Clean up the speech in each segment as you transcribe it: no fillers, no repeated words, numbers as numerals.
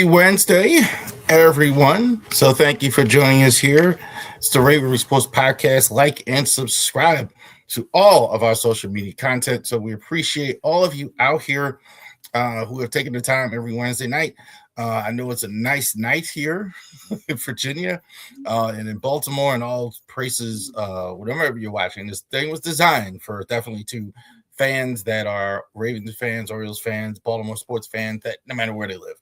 Wednesday, everyone. So thank you for joining us here. It's the Raven Sports Podcast. Like and subscribe to all of our social media content. So we appreciate all of you out here who have taken the time every Wednesday night. I know it's a nice night here in Virginia and in Baltimore and all places, whatever you're watching. This thing was designed for definitely to fans that are Ravens fans, Orioles fans, Baltimore sports fans, that no matter where they live.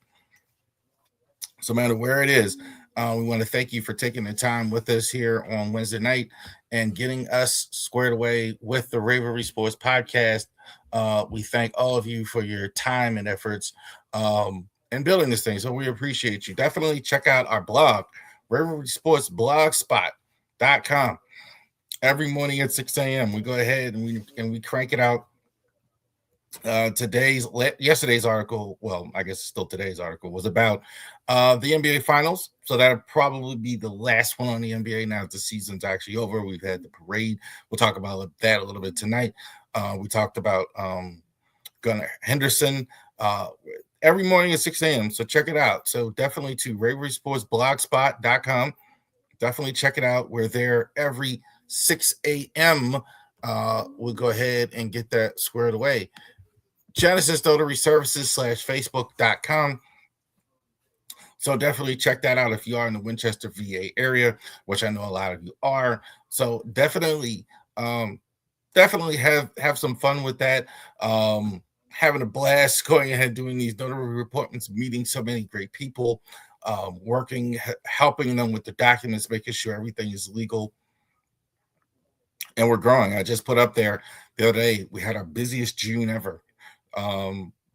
So no matter where it is, we want to thank you for taking the time with us here on Wednesday night and getting us squared away with the Raven Sports Podcast. We thank all of you for your time and efforts in building this thing. So we appreciate you. Definitely check out our blog, Raven Sports Blogspot.com. Every morning at 6 a.m. we go ahead and we crank it out. Yesterday's article, well, I guess it's still today's article, was about the NBA Finals. So that'll probably be the last one on the NBA now that the season's actually over. We've had the parade. We'll talk about that a little bit tonight. We talked about Gunnar Henderson every morning at 6 a.m. So check it out. So definitely to RavenSportsBlogspot.com. Definitely check it out. We're there every 6 a.m. We'll go ahead and get that squared away. Genesis Notary Services /Facebook.com. So definitely check that out if you are in the Winchester, VA area, which I know a lot of you are. So definitely have some fun with that. Having a blast going ahead doing these notary appointments, meeting so many great people, working, helping them with the documents, making sure everything is legal. And we're growing. I just put up there the other day, we had our busiest June ever.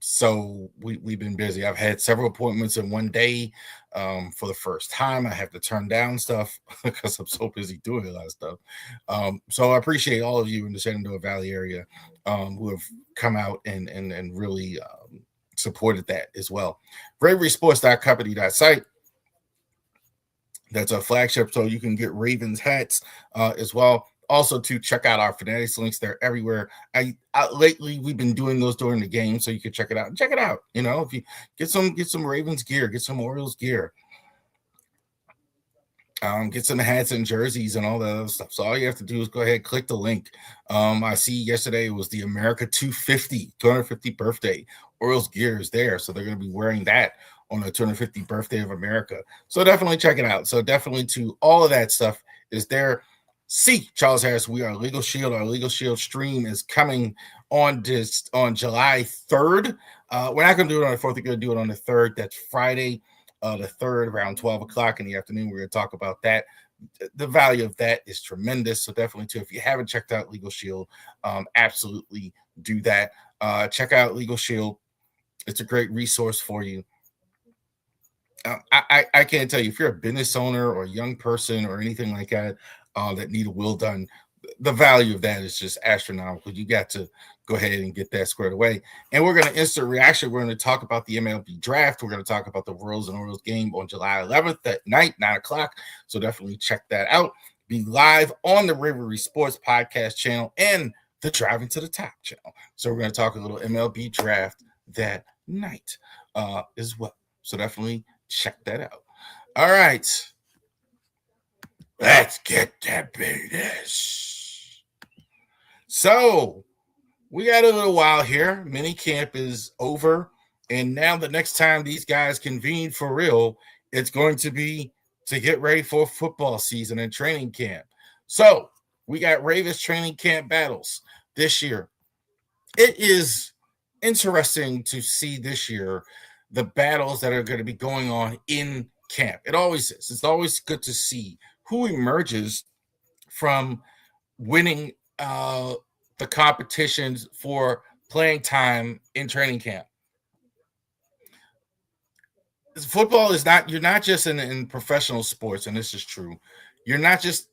So we've been busy. I've had several appointments in one day for the first time. I have to turn down stuff because I'm so busy doing a lot of stuff. So I appreciate all of you in the Shenandoah Valley area who have come out and really supported that as well. RavenSports.company.site. That's our flagship, so you can get Ravens hats as well. Also, to check out our Fanatics links, they're everywhere. Lately we've been doing those during the game, so you can check it out. Check it out. You know, if you get some Ravens gear, get some Orioles gear, get some hats and jerseys and all that other stuff. So all you have to do is go ahead, click the link. I see yesterday was the America 250th birthday. Orioles gear is there, so they're going to be wearing that on the 250th birthday of America. So definitely check it out. So definitely to all of that stuff is there. See, Charles Harris, we are Legal Shield. Our Legal Shield stream is coming on July 3rd. We're not going to do it on the 4th. We're going to do it on the 3rd. That's Friday, the 3rd, around 12 o'clock in the afternoon. We're going to talk about that. The value of that is tremendous. So definitely, too, if you haven't checked out Legal Shield, absolutely do that. Check out Legal Shield. It's a great resource for you. I can't tell you, if you're a business owner or a young person or anything like that, that need a will done, the value of that is just astronomical. You got to go ahead and get that squared away. And we're going to instant reaction. We're going to talk about the MLB draft. We're going to talk about the Worlds and Orioles game on July 11th at night, 9 o'clock. So definitely check that out. Be live on the Rivalry Sports Podcast channel and the Driving to the Top channel. So we're going to talk a little MLB draft that night as well. So definitely check that out. All right. Let's get that business. So we got a little while here. Mini camp is over. And now the next time these guys convene for real, it's going to be to get ready for football season and training camp. So we got Ravens training camp battles this year. It is interesting to see this year the battles that are going to be going on in camp. It always is. It's always good to see who emerges from winning the competitions for playing time in training camp. Football is not, you're not just in professional sports, and this is true. You're not just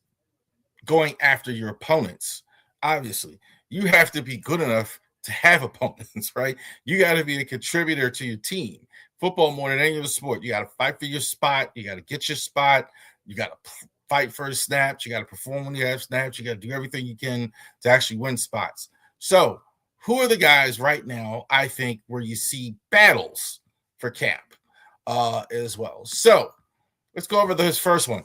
going after your opponents. Obviously, you have to be good enough to have opponents, right? You got to be a contributor to your team. Football, more than any other sport, you got to fight for your spot. You got to get your spot. You got to fight for the snaps. You got to perform when you have snaps. You got to do everything you can to actually win spots. So who are the guys right now, I think, where you see battles for camp? as well. So let's go over his first one.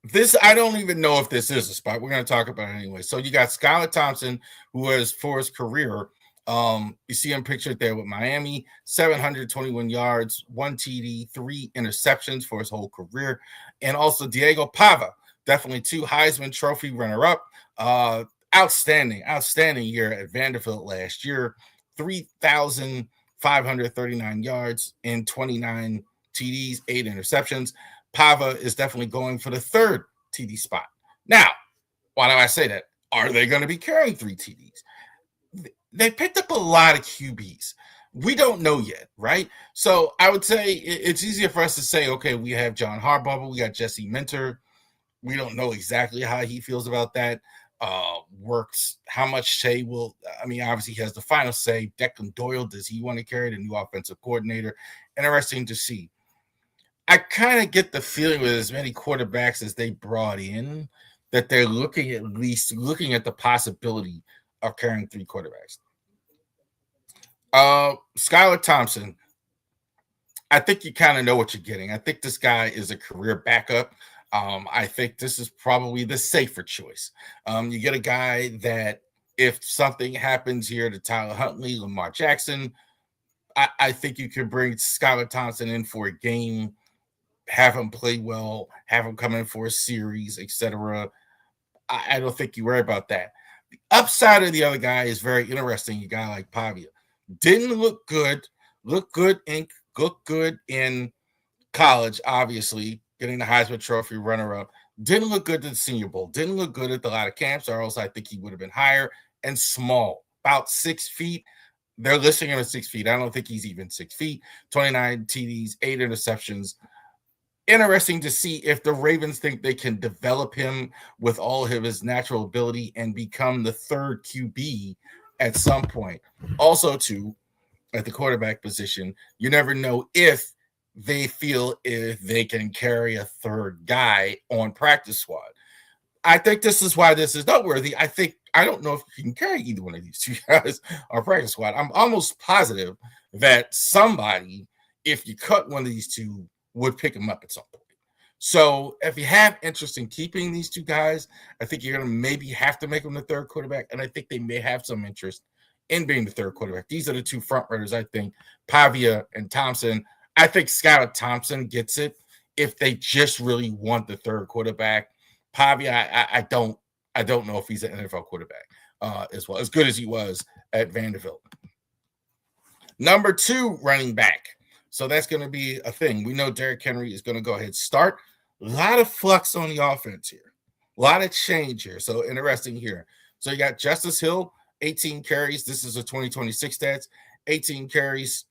This, I don't even know if this is a spot. We're going to talk about it anyway. So you got Skylar Thompson, who has for his career, you see him pictured there with Miami, 721 yards, 1 TD, 3 interceptions for his whole career. And also Diego Pava, definitely 2 Heisman Trophy runner-up. Outstanding year at Vanderbilt last year, 3,539 yards and 29 TDs, 8 interceptions. Pava is definitely going for the 3rd TD spot. Now, why do I say that? Are they going to be carrying 3 TDs? They picked up a lot of QBs. We don't know yet, right? So I would say it's easier for us to say, okay, we have John Harbaugh, we got Jesse Minter. We don't know exactly how he feels about that. Works, how much say will, I mean, obviously he has the final say. Declan Doyle, does he want to carry the new offensive coordinator? Interesting to see. I kind of get the feeling with as many quarterbacks as they brought in that they're looking at the possibility of carrying 3 quarterbacks. Skylar Thompson, I think you kind of know what you're getting. I think this guy is a career backup. I think this is probably the safer choice. You get a guy that if something happens here to Tyler Huntley, Lamar Jackson, I think you can bring Skylar Thompson in for a game, have him play well, have him come in for a series, etc. I don't think you worry about that. The upside of the other guy is very interesting. A guy like Pavia didn't look good in college, obviously, getting the Heisman Trophy runner-up. Didn't look good at the Senior Bowl. Didn't look good at a lot of camps, or else I think he would have been higher and small, about 6 feet. They're listing him at 6 feet. I don't think he's even 6 feet. 29 TDs, 8 interceptions. Interesting to see if the Ravens think they can develop him with all of his natural ability and become the 3rd QB at some point. Also, too, at the quarterback position, you never know if they feel if they can carry a 3rd guy on practice squad. I think this is why this is noteworthy. I don't know if you can carry either one of these 2 guys on practice squad. I'm almost positive that somebody, if you cut one of these 2, would pick him up at some point. So if you have interest in keeping these 2 guys, I think you're going to maybe have to make them the 3rd quarterback, and I think they may have some interest in being the 3rd quarterback. These are the 2 front runners, I think, Pavia and Thompson. I think Skylar Thompson gets it if they just really want the 3rd quarterback. Pavia, I don't know if he's an NFL quarterback as well, as good as he was at Vanderbilt. Number 2, running back. So that's going to be a thing. We know Derrick Henry is going to go ahead and start. A lot of flux on the offense here. A lot of change here. So interesting here. So you got Justice Hill, 18 carries. This is a 2026 stats. 18 carries,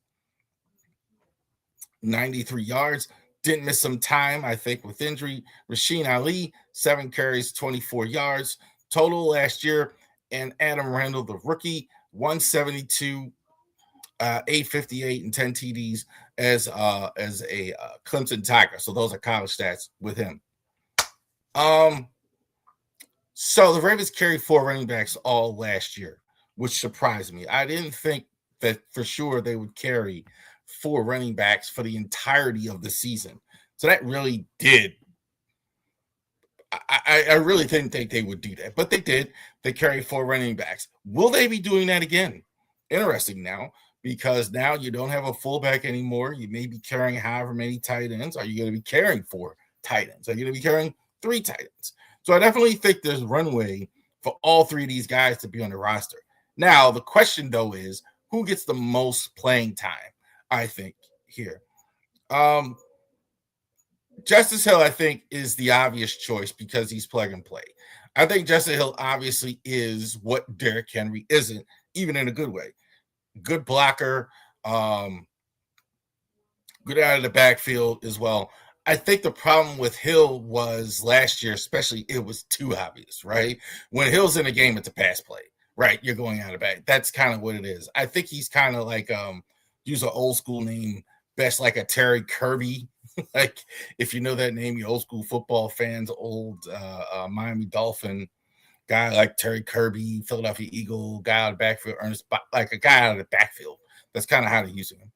93 yards. Didn't miss some time, I think, with injury. Rasheen Ali, 7 carries, 24 yards. Total last year. And Adam Randall, the rookie, 172, 858 and 10 TDs as a Clemson Tiger. So those are college stats with him. So the Ravens carried 4 running backs all last year, which surprised me. I didn't think that for sure they would carry 4 running backs for the entirety of the season. So that really did. I really didn't think they would do that, but they did. They carried 4 running backs. Will they be doing that again? Interesting now, because now you don't have a fullback anymore. You may be carrying however many tight ends. Are you going to be carrying 4 tight ends? Are you going to be carrying 3 tight ends? So I definitely think there's runway for all 3 of these guys to be on the roster. Now, the question, though, is who gets the most playing time, I think, here. Justice Hill, I think, is the obvious choice because he's plug and play. I think Justice Hill obviously is what Derrick Henry isn't, even in a good way. Good blocker, good out of the backfield as well. I think the problem with Hill was last year, especially, it was too obvious, right? When Hill's in a game, it's a pass play, right? You're going out of back. That's kind of what it is. I think he's kind of like, use an old school name, best like a Terry Kirby. Like, if you know that name, you old school football fans, old Miami Dolphin guy like Terry Kirby, Philadelphia Eagle, guy out of the backfield, like a guy out of the backfield. That's kind of how they're using him.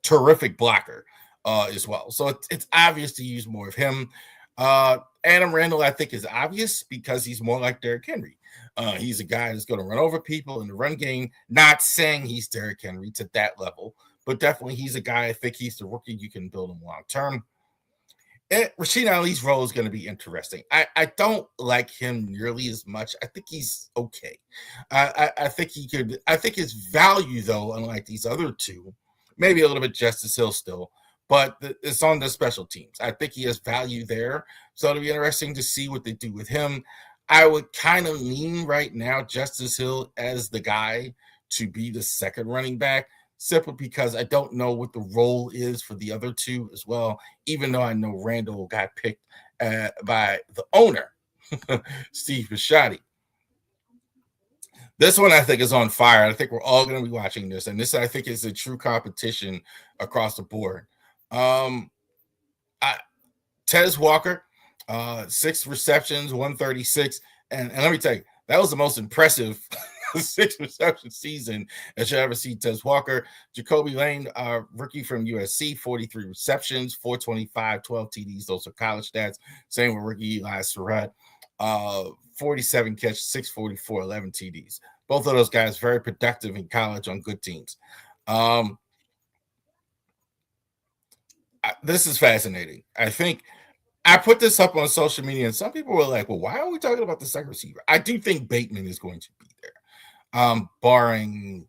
terrific blocker as well. So it's obvious to use more of him. Adam Randall, I think, is obvious because he's more like Derrick Henry. He's a guy that's going to run over people in the run game. Not saying he's Derrick Henry to that level, but definitely he's a guy. I think he's the rookie you can build him long term. Rashid Ali's role is going to be interesting. I don't like him nearly as much. I think he's okay. I think he could. I think his value, though, unlike these other two, maybe a little bit Justice Hill still, but it's on the special teams. I think he has value there. So it'll be interesting to see what they do with him. I would kind of lean right now Justice Hill as the guy to be the second running back, simply because I don't know what the role is for the other two as well, even though I know Randall got picked by the owner, Steve Bisciotti. This one I think is on fire. I think we're all going to be watching this, and this I think is a true competition across the board. Tez Walker, 6 receptions, 136, and let me tell you, that was the most impressive 6 reception season that you ever see. Tez Walker. Jacoby Lane, rookie from USC, 43 receptions, 425, 12 TDs. Those are college stats. Same with rookie Eli Surratt, 47 catches, 644, 11 TDs. Both of those guys very productive in college on good teams. This is fascinating. I think I put this up on social media, and some people were like, well, why are we talking about the second receiver? I do think Bateman is going to be there, barring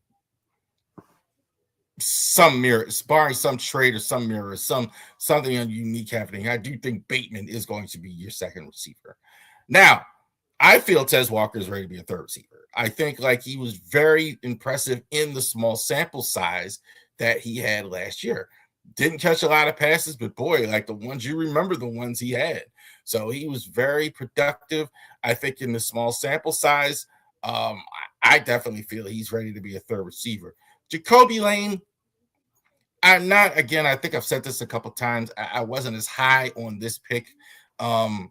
some mirrors, barring some trade or some mirror, something unique happening. I do think Bateman is going to be your second receiver. Now, I feel Tez Walker is ready to be a third receiver. I think like he was very impressive in the small sample size that he had last year. Didn't catch a lot of passes, but boy, like the ones you remember, the ones he had. So he was very productive. I think in the small sample size, I definitely feel he's ready to be a third receiver. Jacoby Lane, I'm not, again, I think I've said this a couple times. I wasn't as high on this pick as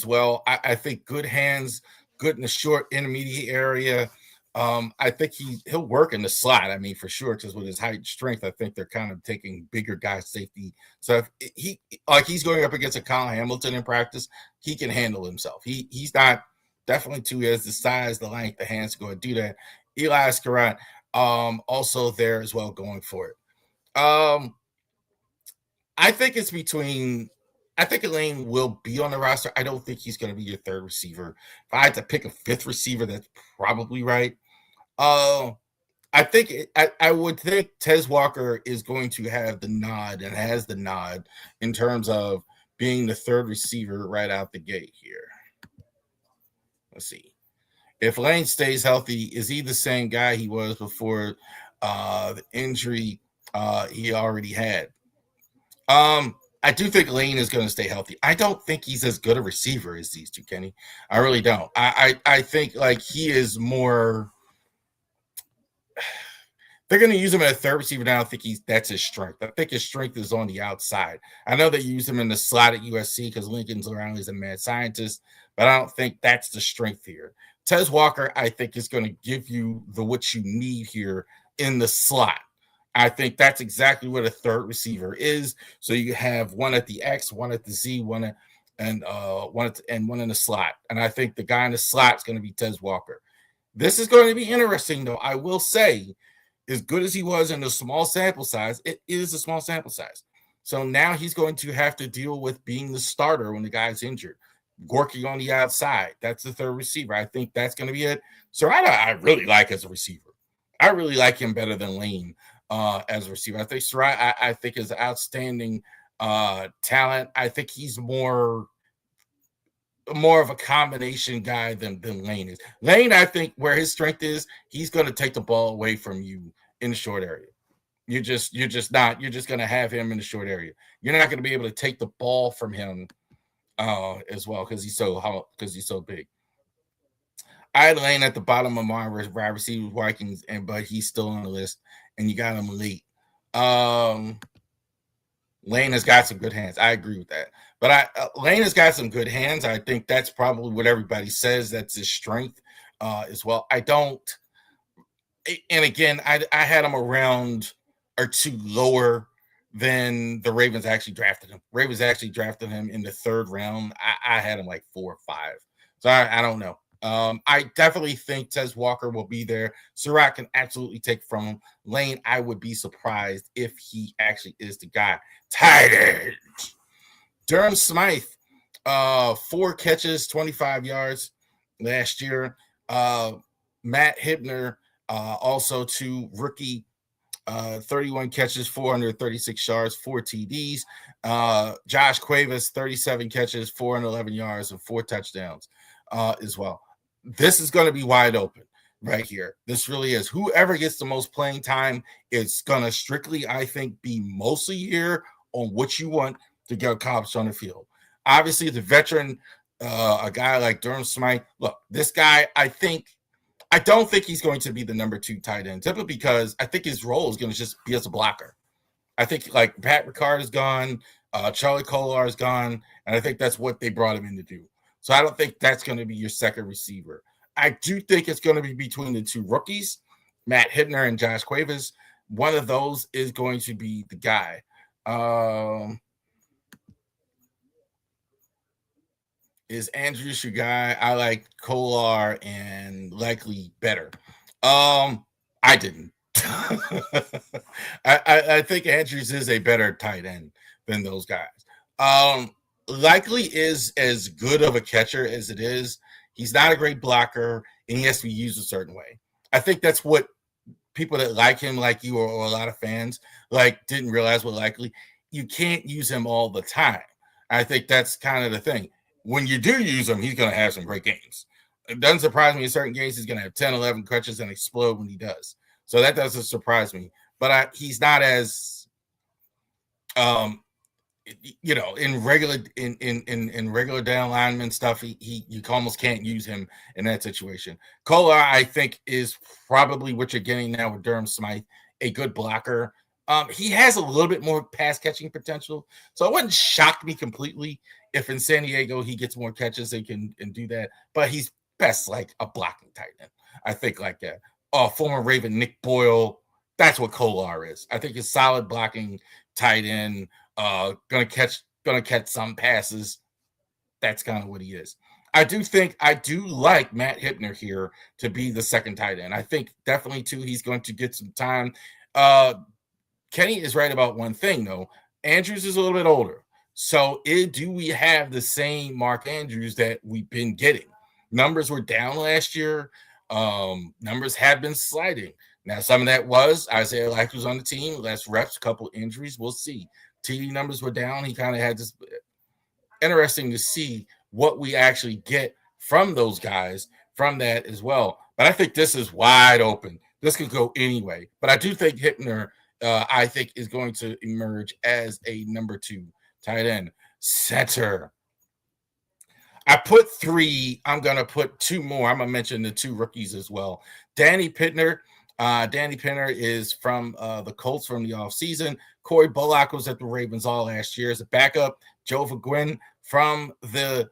well. I think good hands, good in the short intermediate area. I think he'll work in the slot. I mean, for sure, because with his height and strength, I think they're kind of taking bigger guys safety. So if he's going up against a Colin Hamilton in practice, he can handle himself. He's not definitely too. He has the size, the length, the hands to go and do that. Eli Surratt, also there as well, going for it. I think it's between. I think Elaine will be on the roster. I don't think he's going to be your third receiver. If I had to pick a fifth receiver, that's probably right. I would think Tez Walker is going to have the nod and has the nod in terms of being the third receiver right out the gate here. Let's see. If Lane stays healthy, is he the same guy he was before the injury he already had? I do think Lane is going to stay healthy. I don't think he's as good a receiver as these two, Kenny. I really don't. I think like he is more. They're going to use him as a third receiver. Now I don't think that's his strength. I think his strength is on the outside. I know they use him in the slot at USC because Lincoln's around. He's a mad scientist, but I don't think that's the strength here. Tez Walker, I think, is going to give you what you need here in the slot. I think that's exactly what a third receiver is. So you have one at the X, one at the Z, one in the slot. And I think the guy in the slot is going to be Tez Walker. This is going to be interesting, though. I will say, as good as he was in the small sample size, it is a small sample size. So now he's going to have to deal with being the starter when the guy's injured, working on the outside. That's the third receiver. I think that's going to be it. Serrata, I really like as a receiver. I really like him better than Lane. As a receiver, I think Sarai, I think is outstanding talent. I think he's more of a combination guy than Lane is. Lane, I think where his strength is, he's going to take the ball away from you in the short area. You're just going to have him in the short area. You're not going to be able to take the ball from him as well because he's so big. I had Lane at the bottom of my wide receiver Vikings, but he's still on the list, and you got him late. Lane has got some good hands. I agree with that. But Lane has got some good hands. I think that's probably what everybody says. That's his strength as well. I don't – and again, I had him around are two lower than the Ravens actually drafted him. Ravens actually drafted him in the 3rd round. I had him like 4 or 5. So I don't know. I definitely think Tez Walker will be there. Surratt can absolutely take from him. Lane, I would be surprised if he actually is the guy. Tight end. Durham Smythe, 4 catches, 25 yards last year. Matt Hibner, also 2 rookie, 31 catches, 436 yards, 4 TDs. Josh Cuevas, 37 catches, 411 yards, and 4 touchdowns as well. This is going to be wide open right here. This really is. Whoever gets the most playing time, it's going to strictly, I think, be mostly here on what you want to get accomplished on the field. Obviously, the veteran, a guy like Durham Smythe, look, this guy, I don't think he's going to be the number 2 tight end, simply because I think his role is going to just be as a blocker. I think like Pat Ricard is gone, Charlie Kolar is gone, and I think that's what they brought him in to do. So I don't think that's going to be your second receiver. I do think it's going to be between the 2 rookies, Matt Hibner and Josh Cuevas. One of those is going to be the guy. Is Andrews your guy? I like Kolar and likely better. I didn't. I think Andrews is a better tight end than those guys. Likely is as good of a catcher as it is. He's not a great blocker, and he has to be used a certain way. I think that's what people that like him, like you, or a lot of fans, like didn't realize what likely. You can't use him all the time. I think that's kind of the thing. When you do use him, he's going to have some great games. It doesn't surprise me in certain games he's going to have 10, 11 catches and explode when he does. So that doesn't surprise me. But he's not as in regular down lineman stuff, you almost can't use him in that situation. Kolar, I think, is probably what you're getting now with Durham Smythe, a good blocker. He has a little bit more pass catching potential, so it wouldn't shock me completely if in San Diego he gets more catches and do that. But he's best like a blocking tight end, I think, like that. Former Raven Nick Boyle, that's what Kolar is. I think he's solid blocking tight end. Gonna catch some passes. That's kind of what he is. I do like Matt Hibner here to be the second tight end. I think definitely too he's going to get some time. Kenny is right about one thing though. Andrews is a little bit older. So do we have the same Mark Andrews that we've been getting? Numbers were down last year. Numbers have been sliding. Now, some of that was Isaiah Lack was on the team, less reps, a couple injuries. We'll see. TD numbers were down. He kind of had this interesting to see what we actually get from those guys from that as well. But I think this is wide open. This could go anyway. But I do think Hibner, I think, is going to emerge as a number 2 tight end. Center. I put 3. I'm going to put 2 more. I'm going to mention the 2 rookies as well. Danny Pittner. Danny Pittner is from the Colts from the offseason. Corey Bullock was at the Ravens all last year as a backup. Joe Vauquin from the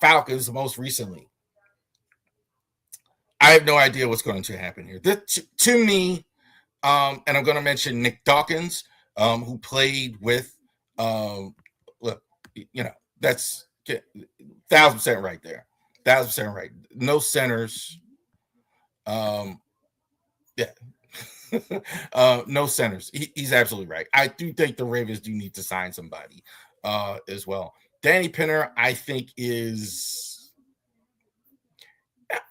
Falcons most recently. I have no idea what's going to happen here. To me, and I'm going to mention Nick Dawkins, who played with, that's 1,000% right there. 1,000% right. No centers. No centers. He's absolutely right. I do think the Ravens do need to sign somebody as well. Danny Pittner, I think, is,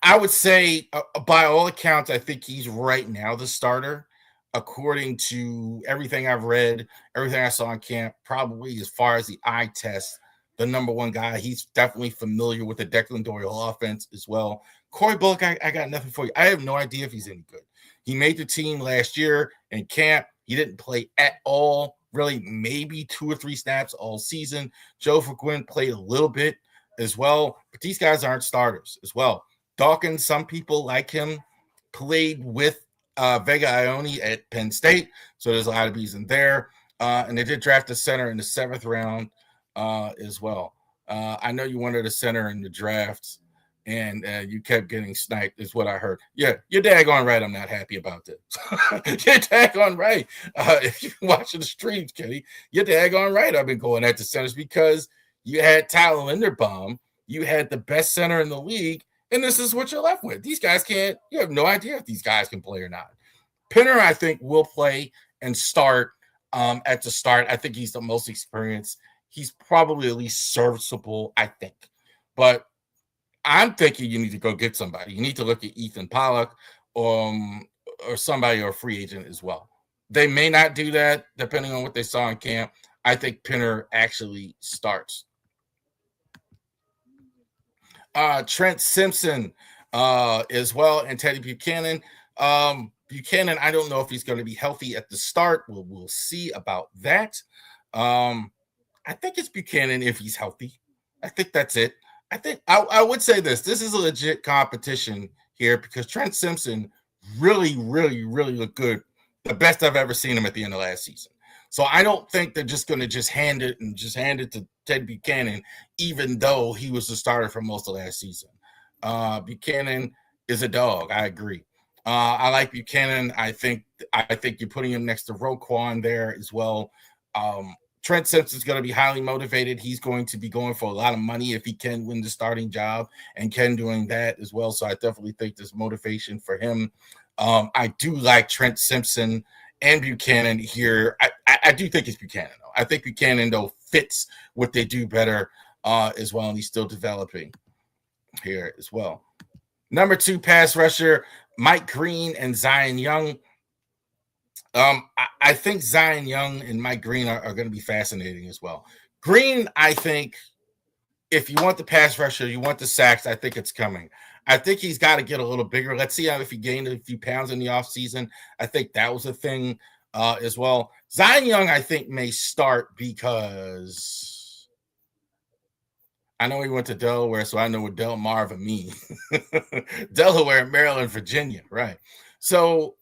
I would say, by all accounts, I think he's right now the starter. According to everything I've read, everything I saw in camp, probably as far as the eye test, the number 1 guy. He's definitely familiar with the Declan Doyle offense as well. Corey Bullock, I got nothing for you. I have no idea if he's any good. He made the team last year in camp. He didn't play at all, really, maybe 2 or 3 snaps all season. Joe Vauquin played a little bit as well, but these guys aren't starters as well. Dawkins, some people like him, played with Vega Ione at Penn State, so there's a lot of reason there. And they did draft a center in the 7th round as well. I know you wanted a center in the draft. and you kept getting sniped, is what I heard. Yeah, you're daggone right. I'm not happy about this. You're daggone right. If you're watching the streams, Kenny, you're daggone right. I've been going at the centers because you had Tyler Linderbaum, you had the best center in the league, and this is what you're left with. These guys can't. You have no idea if these guys can play or not. Pinner, I think, will play and start at the start. I think he's the most experienced. He's probably at least serviceable, I think. But I'm thinking you need to go get somebody. You need to look at Ethan Pollock or somebody or a free agent as well. They may not do that depending on what they saw in camp. I think Pinner actually starts. Trent Simpson as well, and Teddy Buchanan. Buchanan, I don't know if he's going to be healthy at the start. We'll see about that. I think it's Buchanan if he's healthy. I think that's it. I think I would say this. This is a legit competition here because Trent Simpson really, really, really looked good. The best I've ever seen him at the end of last season. So I don't think they're just going to hand it to Ted Buchanan, even though he was the starter for most of last season. Buchanan is a dog. I agree. I like Buchanan. I think you're putting him next to Roquan there as well. Trent Simpson's going to be highly motivated. He's going to be going for a lot of money if he can win the starting job and Ken doing that as well. So I definitely think there's motivation for him. I do like Trent Simpson and Buchanan here. I do think it's Buchanan, though. I think Buchanan, though, fits what they do better as well, and he's still developing here as well. Number 2 pass rusher, Mike Green and Zion Young. I think Zion Young and Mike Green are going to be fascinating as well. Green, I think, if you want the pass rusher, you want the sacks, I think it's coming. I think he's got to get a little bigger. Let's see if he gained a few pounds in the offseason. I think that was a thing as well. Zion Young, I think, may start because I know he went to Delaware, so I know what Delmarva means. Delaware, Maryland, Virginia, right? So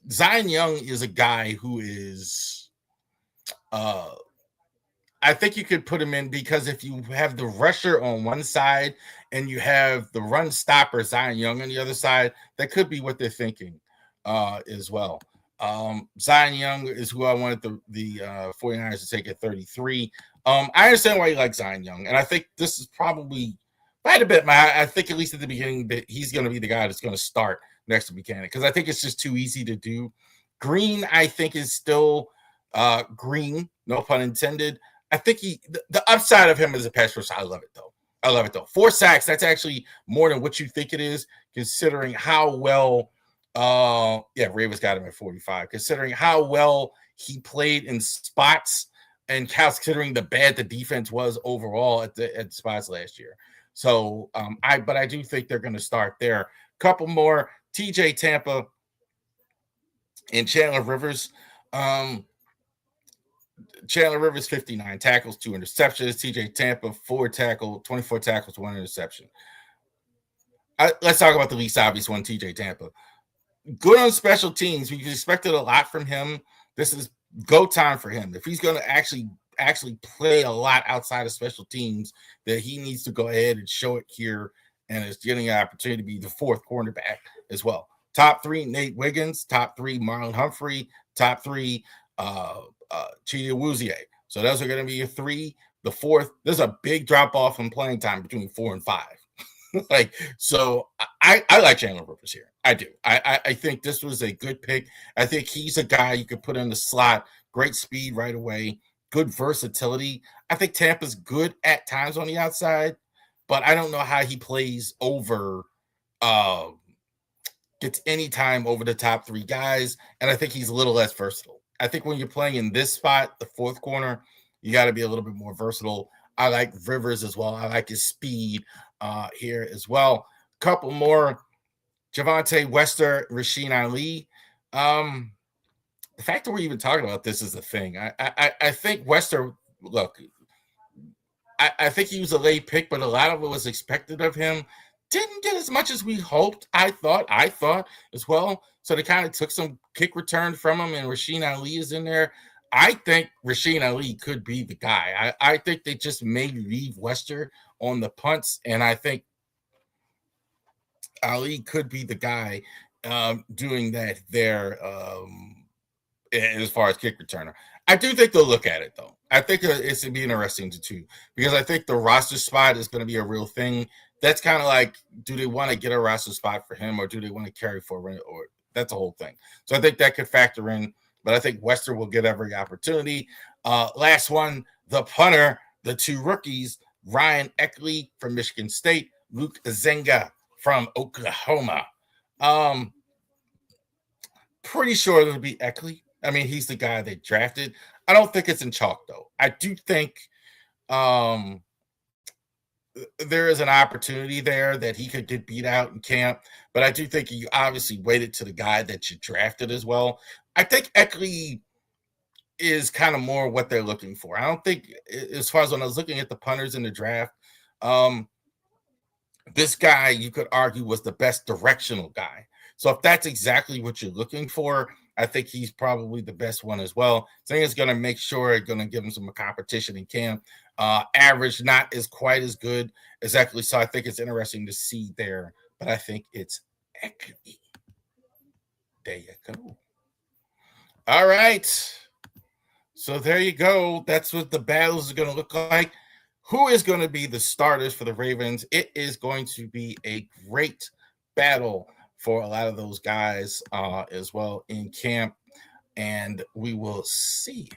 Zion Young is a guy who is I think you could put him in because if you have the rusher on one side and you have the run stopper Zion Young on the other side, that could be what they're thinking as well. Zion Young is who I wanted the 49ers to take at 33. I understand why you like Zion Young, and I think this is probably quite a bit. I think at least at the beginning that he's going to be the guy that's going to start next to Buchanan because I think it's just too easy to do. Green, I think, is still green, no pun intended. I think the upside of him as a pass rusher, I love it though. 4 sacks, that's actually more than what you think it is, considering how well Ravens got him at 45, considering how well he played in spots and considering the bad the defense was overall at the spots last year. So I do think they're going to start there. Couple more, TJ Tampa and Chandler Rivers. Chandler Rivers, 59 tackles, 2 interceptions. TJ Tampa, 24 tackles, 1 interception. Let's talk about the least obvious one, TJ Tampa. Good on special teams. We expected a lot from him. This is go time for him. If he's going to actually play a lot outside of special teams, that he needs to go ahead and show it here and is getting an opportunity to be the 4th cornerback as well. Top 3, Nate Wiggins. Top 3, Marlon Humphrey. Top 3, Chidi Awuzie. So those are going to be your 3. The 4th, there's a big drop off in playing time between 4 and 5. So I like Chandler Rivers here. I do. I think this was a good pick. I think he's a guy you could put in the slot. Great speed right away. Good versatility. I think Tampa's good at times on the outside, but I don't know how he plays over gets any time over the top 3 guys, and I think he's a little less versatile. I think when you're playing in this spot, the 4th corner, you got to be a little bit more versatile. I like Rivers as well. I like his speed here as well. Couple more, Javonte Wester, Rasheen Ali. The fact that we're even talking about this is the thing. I think Wester, look, I think he was a late pick, but a lot of it was expected of him. Didn't get as much as we hoped. I thought as well. So they kind of took some kick return from him, and Rasheen Ali is in there. I think Rasheen Ali could be the guy. I think they just may leave Wester on the punts, and I think Ali could be the guy doing that there as far as kick returner. I do think they'll look at it, though. I think it's going to be interesting to too, because I think the roster spot is going to be a real thing. That's kind of like, do they want to get a roster spot for him, or do they want to carry forward, or that's a whole thing. So I think that could factor in, but I think Wester will get every opportunity. Last one, the punter, the two rookies, Ryan Eckley from Michigan State, Luke Zenga from Oklahoma. Pretty sure it'll be Eckley. I mean, he's the guy they drafted. I don't think it's in chalk, though. I do think there is an opportunity there that he could get beat out in camp, but I do think you obviously waited to the guy that you drafted as well. I think Eckley is kind of more what they're looking for. I don't think, as far as when I was looking at the punters in the draft, this guy, you could argue, was the best directional guy. So if that's exactly what you're looking for, I think he's probably the best one as well. I think it's going to make sure it's going to give him some competition in camp. Average not as quite as good as Eckley, so I think it's interesting to see there. But I think it's Eckley. There you go. All right. So there you go. That's what the battles are going to look like. Who is going to be the starters for the Ravens? It is going to be a great battle for a lot of those guys as well in camp, and we will see.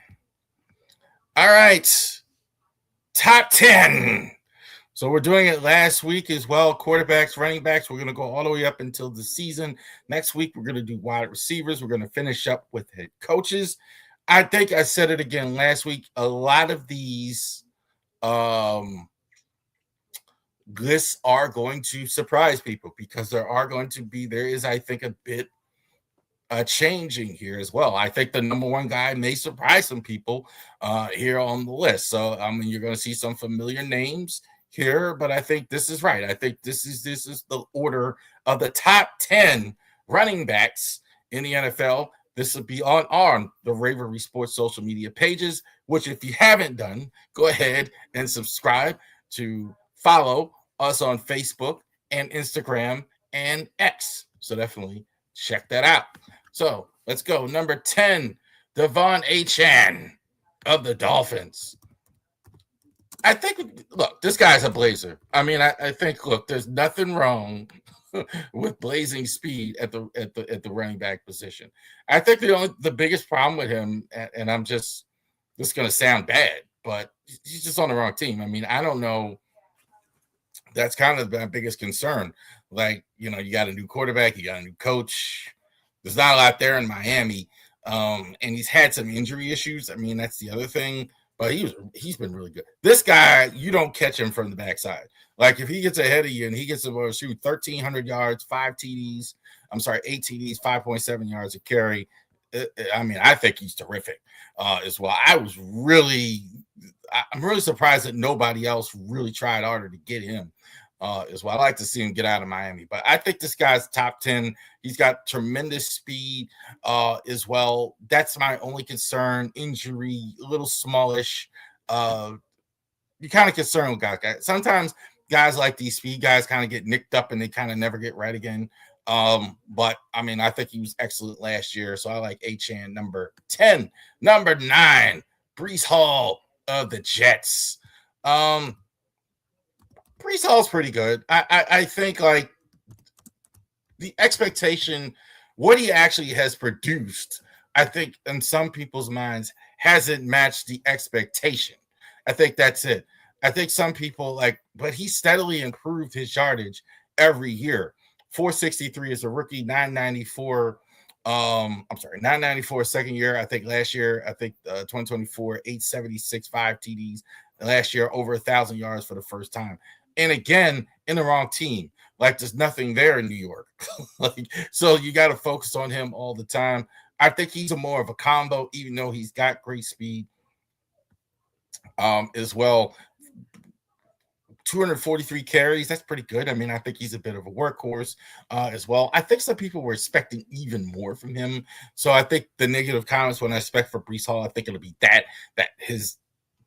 All right, top 10. So we're doing it last week as well. Quarterbacks, running backs, we're going to go all the way up until the season. Next week, we're going to do wide receivers. We're going to finish up with head coaches. I think I said it again last week. A lot of these lists are going to surprise people, because there is, I think, a bit changing here as well. I think the number one guy may surprise some people here on the list. So I mean, you're going to see some familiar names here, but I think this is right. I think this is the order of the top 10 running backs in the NFL. This will be on the Raven Sports social media pages, which, if you haven't done, go ahead and subscribe to follow us on Facebook and Instagram and X. So definitely check that out. So let's go. Number 10, Devon Achane of the Dolphins. I think, look, this guy's a blazer. I mean, I think, look, there's nothing wrong with blazing speed at the running back position. I think the biggest problem with him, and I'm just, this is going to sound bad, but he's just on the wrong team. I mean, I don't know. That's kind of the biggest concern. Like, you know, you got a new quarterback, you got a new coach. There's not a lot there in Miami, and he's had some injury issues. I mean, that's the other thing. But he's been really good. This guy, you don't catch him from the backside. Like, if he gets ahead of you and he gets to shoot 1,300 yards, 8 TDs, 5.7 yards a carry. I mean, I think he's terrific as well. I'm really surprised that nobody else really tried harder to get him as well. I like to see him get out of Miami, but I think this guy's top 10. He's got tremendous speed as well. That's my only concern. Injury, a little smallish. You're kind of concerned with guys. Sometimes guys like these speed guys kind of get nicked up and they kind of never get right again. But I mean, I think he was excellent last year. So I like Achane. Number 10. Number 9, Breece Hall of the Jets. Breece Hall's pretty good. I think, like, the expectation, what he actually has produced, I think in some people's minds hasn't matched the expectation. I think that's it. I think some people but he steadily improved his yardage every year. 463 as a rookie, 994. 994 second year. I think last year, 2024, 876, 5 TDs. Last year, over 1,000 yards for the first time. And again, in the wrong team. Like, there's nothing there in New York. So you got to focus on him all the time. I think he's more of a combo, even though he's got great speed as well. 243 carries. That's pretty good. I mean, I think he's a bit of a workhorse as well. I think some people were expecting even more from him. So I think the negative comments when I expect for Breece Hall, I think it'll be that his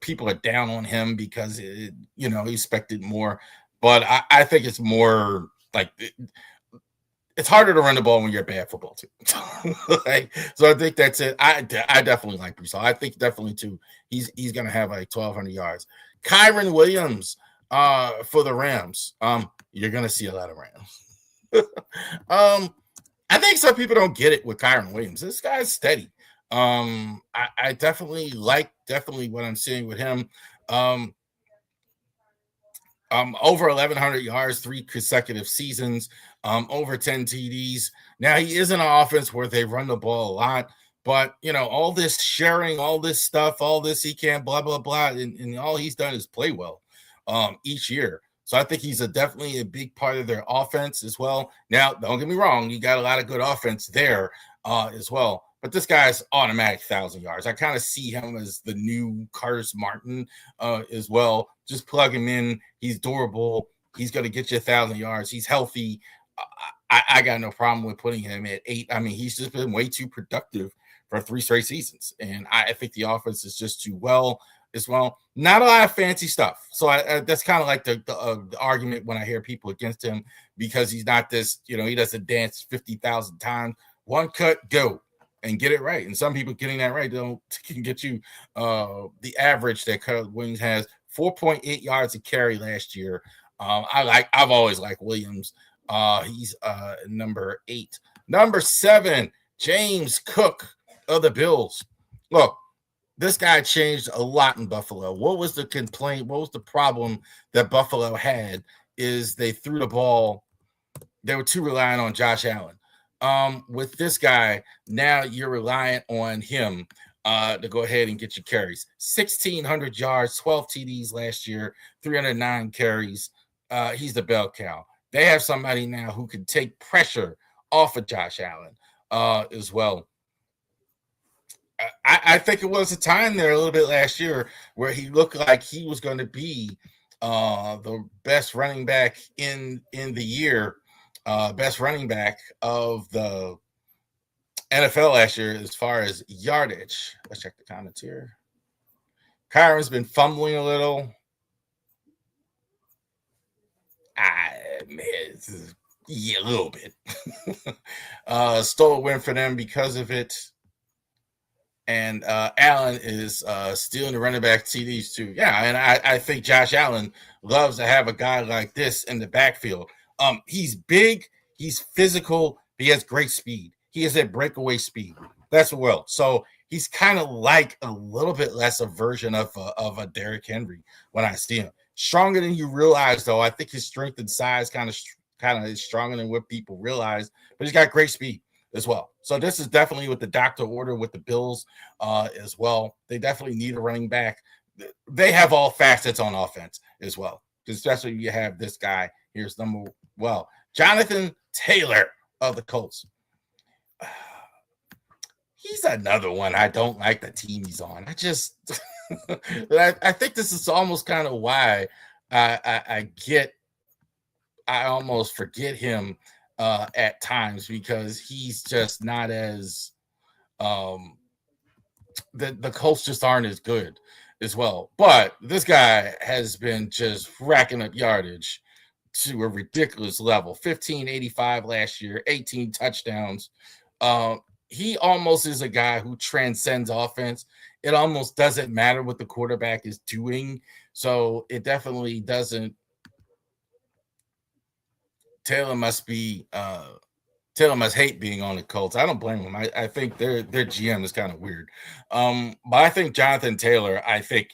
people are down on him because, he expected more. But I think it's more like it's harder to run the ball when you're a bad football team. So I think that's it. I definitely like Brees Hall. I think definitely too. He's gonna have like 1,200 yards. Kyron Williams for the Rams. You're gonna see a lot of Rams. I think some people don't get it with Kyron Williams. This guy's steady. I definitely like what I'm seeing with him. Over 1,100 yards, 3 consecutive seasons, over 10 TDs. Now, he is in an offense where they run the ball a lot, but, all this sharing, all this stuff, all this he can't, blah, blah, blah, and all he's done is play well each year. So I think he's definitely a big part of their offense as well. Now, don't get me wrong, you got a lot of good offense there as well. But this guy's automatic 1,000 yards. I kind of see him as the new Curtis Martin as well. Just plug him in. He's durable. He's going to get you 1,000 yards. He's healthy. I got no problem with putting him at 8. I mean, he's just been way too productive for 3 straight seasons. And I think the offense is just too well as well. Not a lot of fancy stuff. So that's kind of like the argument when I hear people against him, because he's not this, he doesn't dance 50,000 times. One cut, go. And get it right. And some people getting that right can get you the average that Kyron Williams has, 4.8 yards a carry last year. I've always liked Williams. He's number 8. Number 7, James Cook of the Bills. Look, this guy changed a lot in Buffalo. What was the complaint? What was the problem that Buffalo had is they threw the ball. They were too reliant on Josh Allen. With this guy, now you're reliant on him to go ahead and get your carries. 1,600 yards, 12 TDs last year, 309 carries. He's the bell cow. They have somebody now who can take pressure off of Josh Allen as well. I think it was a time there a little bit last year where he looked like he was going to be the best running back in the year. Best running back of the NFL last year as far as yardage. Let's check the comments here. Kyron's been fumbling a little. Yeah, a little bit. Stole a win for them because of it. And Allen is stealing the running back TDs too. Yeah, and I think Josh Allen loves to have a guy like this in the backfield. He's big, he's physical, he has great speed. He has that breakaway speed. That's well. So he's kind of like a little bit less a version of a Derrick Henry when I see him. Stronger than you realize, though. I think his strength and size kind of is stronger than what people realize, but he's got great speed as well. So this is definitely what the doctor ordered with the Bills as well. They definitely need a running back. They have all facets on offense as well, especially you have this guy. Here's Jonathan Taylor of the Colts. He's another one. I don't like the team he's on. I think this is almost kind of why I almost forget him at times, because he's just not as the Colts just aren't as good as well. But this guy has been just racking up yardage to a ridiculous level. 1,585 last year, 18 touchdowns. He almost is a guy who transcends offense. It almost doesn't matter what the quarterback is doing. So it definitely doesn't. Taylor must hate being on the Colts. I don't blame him. I think their GM is kind of weird. But I think Jonathan Taylor,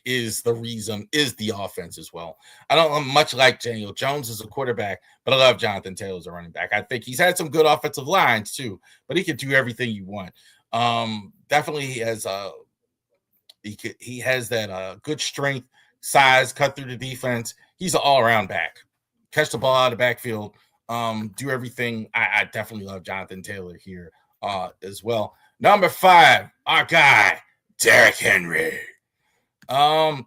is the offense as well. I don't much like Daniel Jones as a quarterback, but I love Jonathan Taylor as a running back. I think he's had some good offensive lines too, but he can do everything you want. Definitely he has that good strength, size, cut through the defense. He's an all-around back. Catch the ball out of the backfield. Do everything. I definitely love Jonathan Taylor here as well. Number 5, our guy, Derrick Henry. I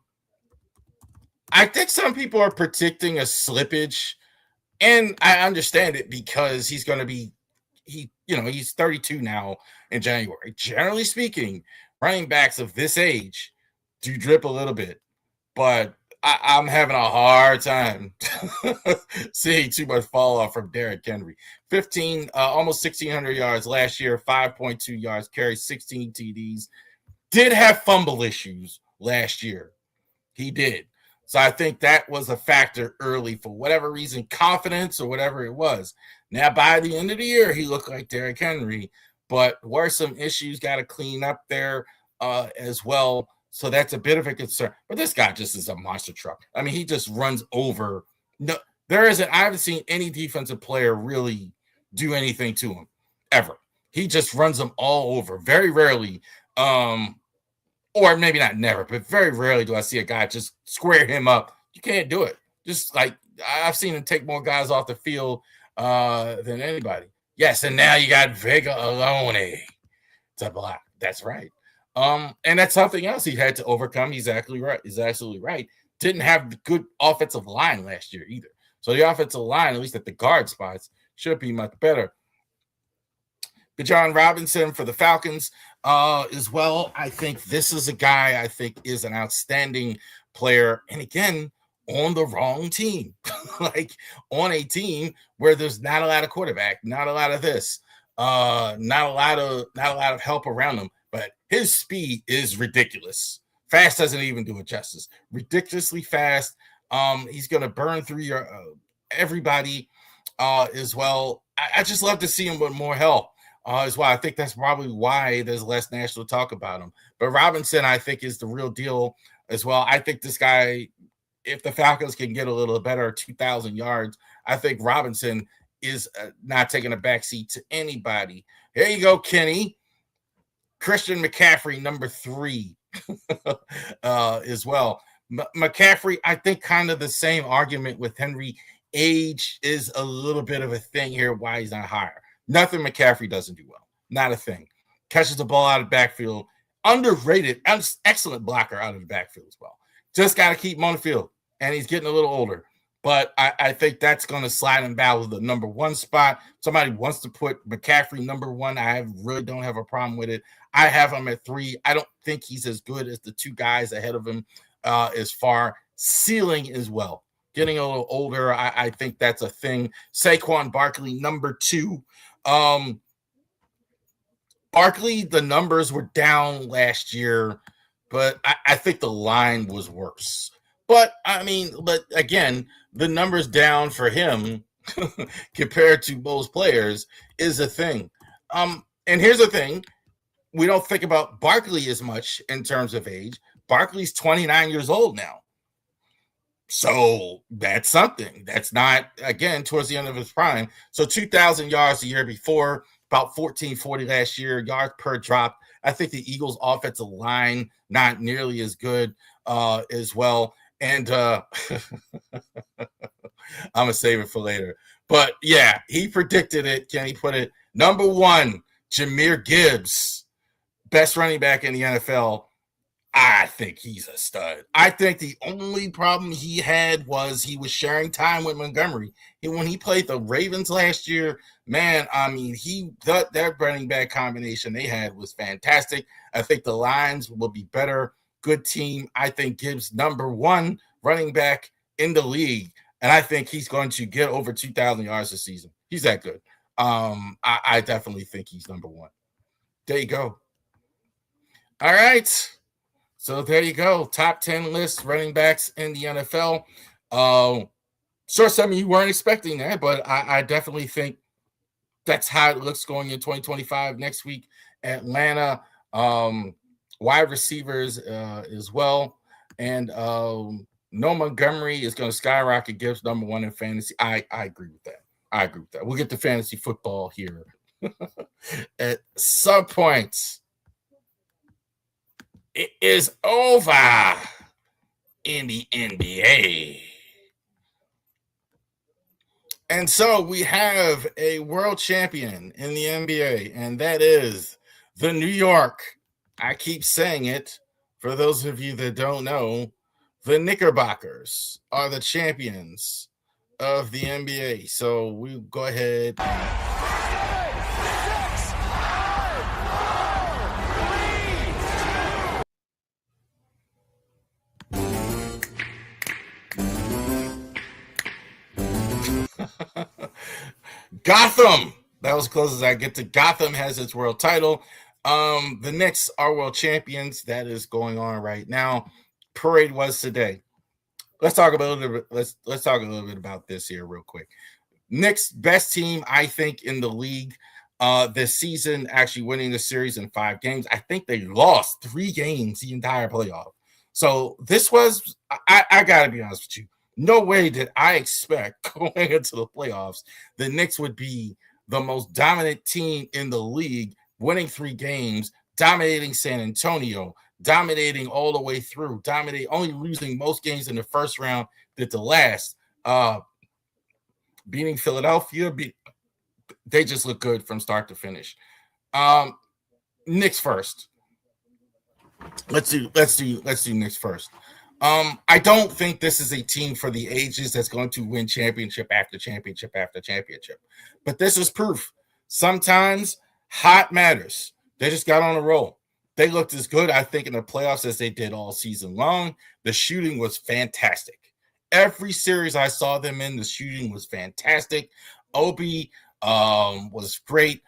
think some people are predicting a slippage, and I understand it because he's going to be, he's 32 now in January. Generally speaking, running backs of this age do drip a little bit, but I'm having a hard time seeing too much fall off from Derrick Henry. almost 1,600 yards last year, 5.2 yards carried, 16 TDs. Did have fumble issues last year. He did. So I think that was a factor early for whatever reason, confidence or whatever it was. Now, by the end of the year, he looked like Derrick Henry, but were some issues got to clean up there as well. So that's a bit of a concern. But this guy just is a monster truck. I mean, he just runs over. No, I haven't seen any defensive player really do anything to him ever. He just runs them all over. Very rarely, or maybe not never, but very rarely do I see a guy just square him up. You can't do it. Just like I've seen him take more guys off the field than anybody. Yes, and now you got Vega Alone to block. That's right. And that's something else he had to overcome. He's absolutely right. Didn't have the good offensive line last year either. So the offensive line, at least at the guard spots, should be much better. Bijan Robinson for the Falcons as well. I think this is a guy I think is an outstanding player. And again, on the wrong team, like on a team where there's not a lot of quarterback, not a lot of this, not a lot of help around him. But his speed is ridiculous. Fast doesn't even do it justice. Ridiculously fast. He's going to burn through your everybody as well. I just love to see him with more help. As well. I think that's probably why there's less national talk about him. But Robinson, I think, is the real deal as well. I think this guy, if the Falcons can get a little better, 2,000 yards, I think Robinson is not taking a backseat to anybody. Here you go, Kenny. Christian McCaffrey, number 3 as well. McCaffrey, I think kind of the same argument with Henry. Age is a little bit of a thing here why he's not higher. Nothing McCaffrey doesn't do well. Not a thing. Catches the ball out of the backfield. Underrated. Excellent blocker out of the backfield as well. Just got to keep him on the field. And he's getting a little older. But I think that's going to slide him back with the number 1 spot. Somebody wants to put McCaffrey number 1. I really don't have a problem with it. I have him at 3. I don't think he's as good as the 2 guys ahead of him as far. Ceiling as well. Getting a little older, I think that's a thing. Saquon Barkley, number 2. Barkley, the numbers were down last year, but I think the line was worse. But again, the numbers down for him compared to most players is a thing. And here's the thing. We don't think about Barkley as much in terms of age. Barkley's 29 years old now. So that's something. That's not, again, towards the end of his prime. So 2,000 yards the year before, about 1,440 last year, yards per drop. I think the Eagles' offensive line, not nearly as good as well. And I'm going to save it for later. But, yeah, he predicted it. Can he put it? Number 1, Jahmyr Gibbs, best running back in the NFL. I think he's a stud. I think the only problem he had was he was sharing time with Montgomery. And when he played the Ravens last year, man, I mean, that running back combination they had was fantastic. I think the lines will be better. Good team. I think Gibbs number 1 running back in the league, and I think he's going to get over 2,000 yards this season. He's that good. I definitely think he's number 1. There you go. All right. So there you go. Top 10 list running backs in the NFL. Sure, some of you weren't expecting that, but I definitely think that's how it looks going in 2025. Next week, Atlanta, wide receivers as well. And no Montgomery is going to skyrocket Gibbs number 1 in fantasy. I agree with that. We'll get to fantasy football here at some point. It is over in the NBA. And so we have a world champion in the NBA, and that is the New York. I keep saying it. For those of you that don't know, the Knickerbockers are the champions of the NBA. So we go ahead. Gotham. That was as close as I get to. Gotham has its world title. The Knicks are world champions. That is going on right now. Parade was today. Let's talk about a little bit. Let's talk a little bit about this here real quick. Knicks best team, I think, in the league this season, actually winning the series in 5 games. I think they lost 3 games the entire playoff. So this was, I gotta be honest with you, no way did I expect going into the playoffs the Knicks would be the most dominant team in the league, winning 3 games, dominating San Antonio, dominating all the way through, only losing most games in the first round than the last. Beating Philadelphia, they just look good from start to finish. Knicks first. Let's do Knicks first. I don't think this is a team for the ages that's going to win championship after championship after championship. But this is proof. Sometimes hot matters. They just got on a roll. They looked as good, I think, in the playoffs as they did all season long. The shooting was fantastic. Every series I saw them in, the shooting was fantastic. Obi was great.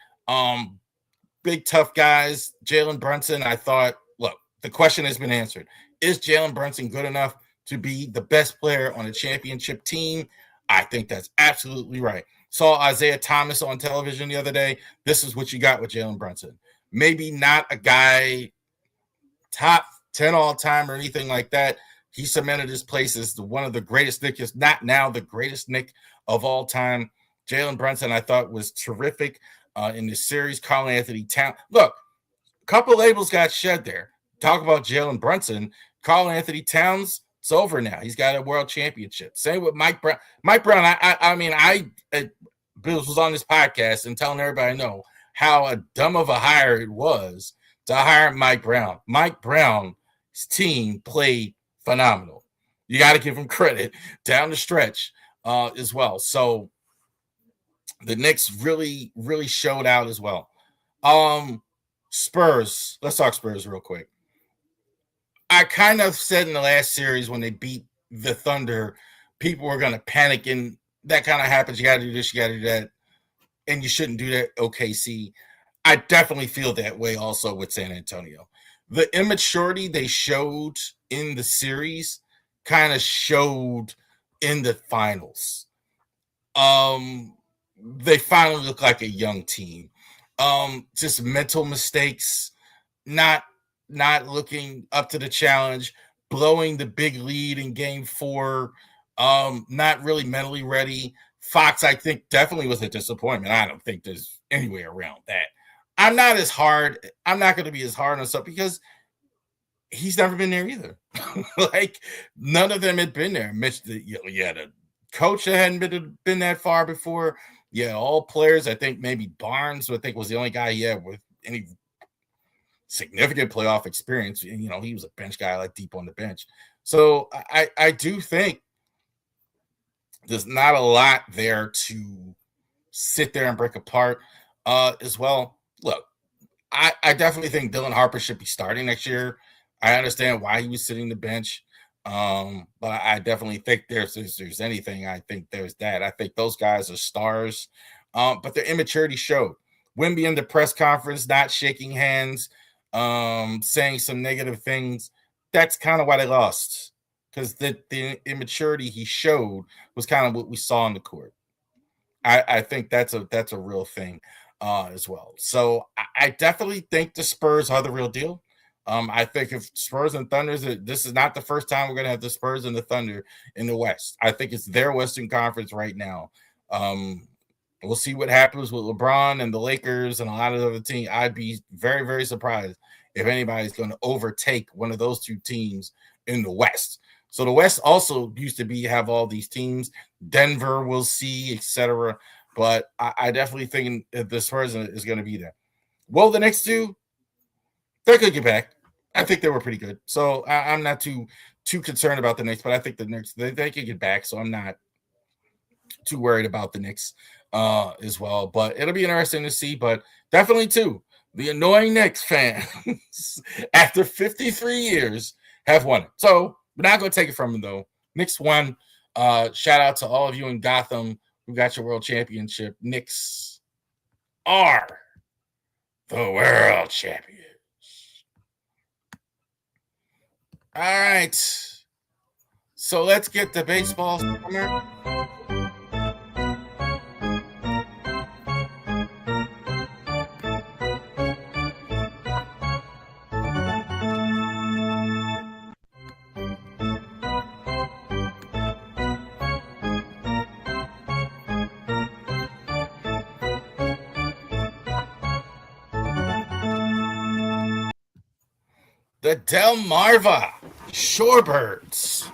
Big, tough guys. Jalen Brunson, I thought, look, the question has been answered. Is Jalen Brunson good enough to be the best player on a championship team? I think that's absolutely right. Saw Isaiah Thomas on television the other day. This is what you got with Jalen Brunson. Maybe not a guy top 10 all time or anything like that. He cemented his place as one of the greatest Knicks, not now the greatest Knick of all time. Jalen Brunson, I thought, was terrific in this series. Carl Anthony Towns. Look, a couple labels got shed there. Talk about Jalen Brunson. Carl Anthony Towns, it's over now. He's got a world championship. Same with Mike Brown. Mike Brown, I Bills was on this podcast and telling everybody I know how dumb of a hire it was to hire Mike Brown. Mike Brown's team played phenomenal. You got to give him credit down the stretch as well. So the Knicks really, really showed out as well. Spurs. Let's talk Spurs real quick. I kind of said in the last series when they beat the Thunder, people were going to panic, and that kind of happens. You got to do this, you got to do that, and you shouldn't do that, OKC. I definitely feel that way also with San Antonio. The immaturity they showed in the series kind of showed in the finals. They finally look like a young team. Just mental mistakes, not looking up to the challenge, blowing the big lead in game 4, not really mentally ready. Fox, I think, definitely was a disappointment. I don't think there's any way around that. I'm not going to be as hard on stuff because he's never been there either. Like, none of them had been there. Mitch, the coach that hadn't been that far before. Yeah, all players. I think maybe Barnes, I think, was the only guy he had with any significant playoff experience. And, he was a bench guy, like deep on the bench. So I do think there's not a lot there to sit there and break apart as well. Look, I definitely think Dylan Harper should be starting next year. I understand why he was sitting the bench. But I definitely think there's anything, I think there's that. I think those guys are stars. But their immaturity showed. Wemby in the press conference, not shaking hands, saying some negative things. That's kind of why they lost. Because the immaturity he showed was kind of what we saw on the court. I think that's a real thing as well. So I definitely think the Spurs are the real deal. I think if Spurs and Thunders, this is not the first time we're going to have the Spurs and the Thunder in the West. I think it's their Western Conference right now. We'll see what happens with LeBron and the Lakers and a lot of other teams. I'd be very, very surprised if anybody's going to overtake one of those 2 teams in the West. So the West also used to have all these teams. Denver, we'll see, etc. But I definitely think the Spurs is going to be there. Well, the Knicks do. They could get back. I think they were pretty good. So I'm not too concerned about the Knicks, but I think the Knicks, they could get back. So I'm not too worried about the Knicks as well. But it'll be interesting to see. But definitely, too, the annoying Knicks fans, after 53 years, have won it. So we're not going to take it from them, though. Knicks won. Shout out to all of you in Gotham. who got your world championship. Knicks are the world champions. All right. So let's get the baseball summer. The Delmarva Shorebirds.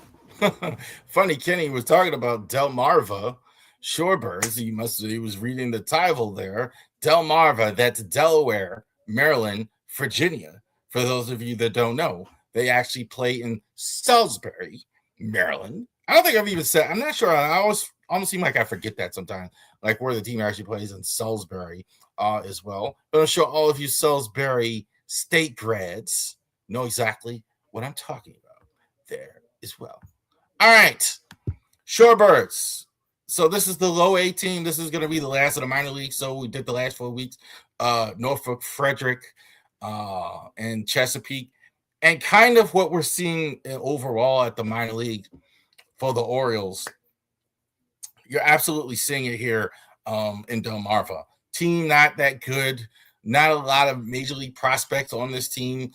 Funny, Kenny was talking about Delmarva Shorebirds. He was reading the title there. Delmarva, that's Delaware, Maryland, Virginia. For those of you that don't know, they actually play in Salisbury, Maryland. I don't think I've even said, I'm not sure. I almost seem like I forget that sometimes, like where the team actually plays in Salisbury as well. But I'm sure all of you Salisbury State grads know exactly what I'm talking about there as well. All right, Shorebirds. So this is the low A team. This is going to be the last of the minor league. So we did the last 4 weeks. Norfolk, Frederick, and Chesapeake. And kind of what we're seeing overall at the minor league for the Orioles. You're absolutely seeing it here in Delmarva. Team not that good. Not a lot of major league prospects on this team.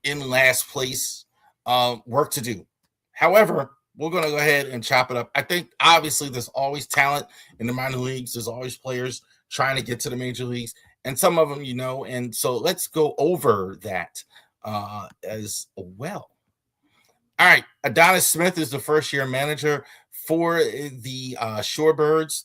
In last place, work to do. However, we're going to go ahead and chop it up. I think obviously there's always talent in the minor leagues. There's always players trying to get to the major leagues, and some of them, and so let's go over that as well. All right, Adonis Smith is the first-year manager for the Shorebirds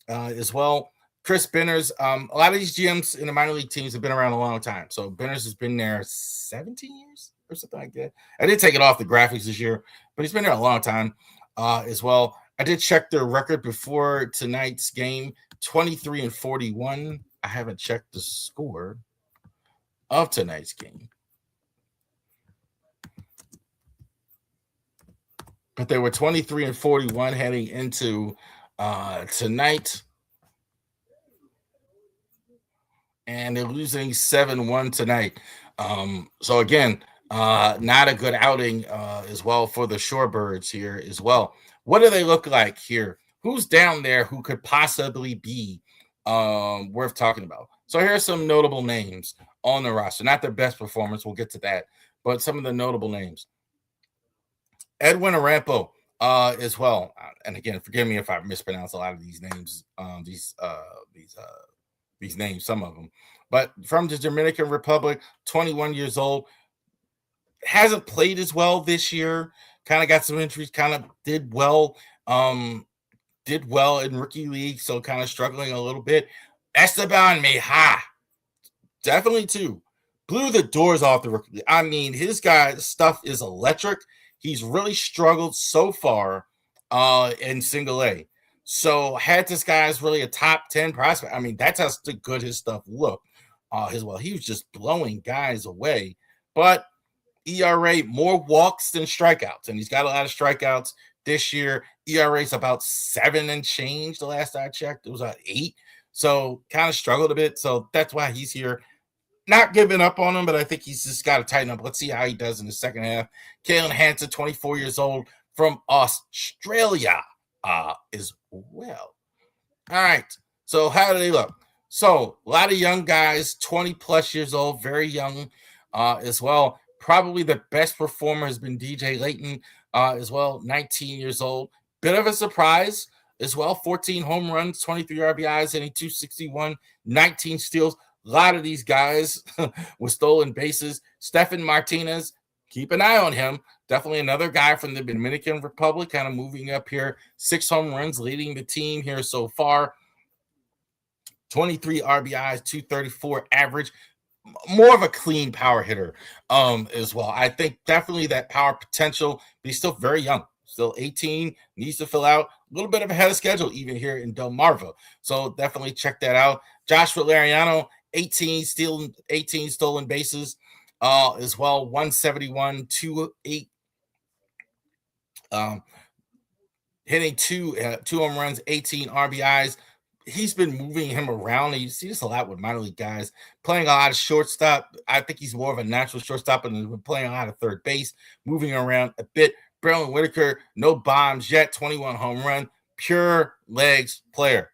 as well. Chris Benners, a lot of these GMs in the minor league teams have been around a long time. So Benners has been there 17 years or something like that. I did take it off the graphics this year, but he's been there a long time as well. I did check their record before tonight's game, 23-41. I haven't checked the score of tonight's game. But they were 23-41 heading into tonight. And they're losing 7-1 tonight. So again, not a good outing as well for the Shorebirds here as well. What do they look like here? Who's down there who could possibly be worth talking about? So here's some notable names on the roster. Not their best performance. We'll get to that. But some of the notable names. Edwin Arampo as well. And again, forgive me if I mispronounce a lot of these names. These names, some of them, but from the Dominican Republic, 21 years old, hasn't played as well this year. Kind of got some injuries. Kind of did well in rookie league, so kind of struggling a little bit. Esteban Meja, definitely too, blew the doors off the rookie league. I mean, his stuff is electric. He's really struggled so far in single A. So had this guy as really a top 10 prospect. I mean, that's how good his stuff looked as well. He was just blowing guys away. But ERA, more walks than strikeouts. And he's got a lot of strikeouts this year. ERA is about 7 and change the last I checked. It was at 8. So kind of struggled a bit. So that's why he's here. Not giving up on him, but I think he's just got to tighten up. Let's see how he does in the second half. Kalen Hansen, 24 years old from Australia. As well. All right. So how do they look? So a lot of young guys, 20 plus years old, very young as well. Probably the best performer has been DJ Layton as well, 19 years old. Bit of a surprise as well. 14 home runs, 23 RBIs, hitting 261, 19 steals. A lot of these guys with stolen bases. Stefan Martinez, keep an eye on him. Definitely another guy from the Dominican Republic, kind of moving up here. 6 home runs, leading the team here so far. 23 RBIs, 234 average. More of a clean power hitter as well. I think definitely that power potential, but he's still very young. Still 18, needs to fill out a little bit of ahead of schedule even here in Delmarva. So definitely check that out. Josh Valeriano, 18 stolen bases as well. 171, 28. hitting two home runs, 18 RBIs. He's been moving him around, and you see this a lot with minor league guys playing a lot of shortstop. I think he's more of a natural shortstop, and he's been playing a lot of third base, moving around a bit. Braylon Whitaker, no bombs yet, 21 home run, pure legs player.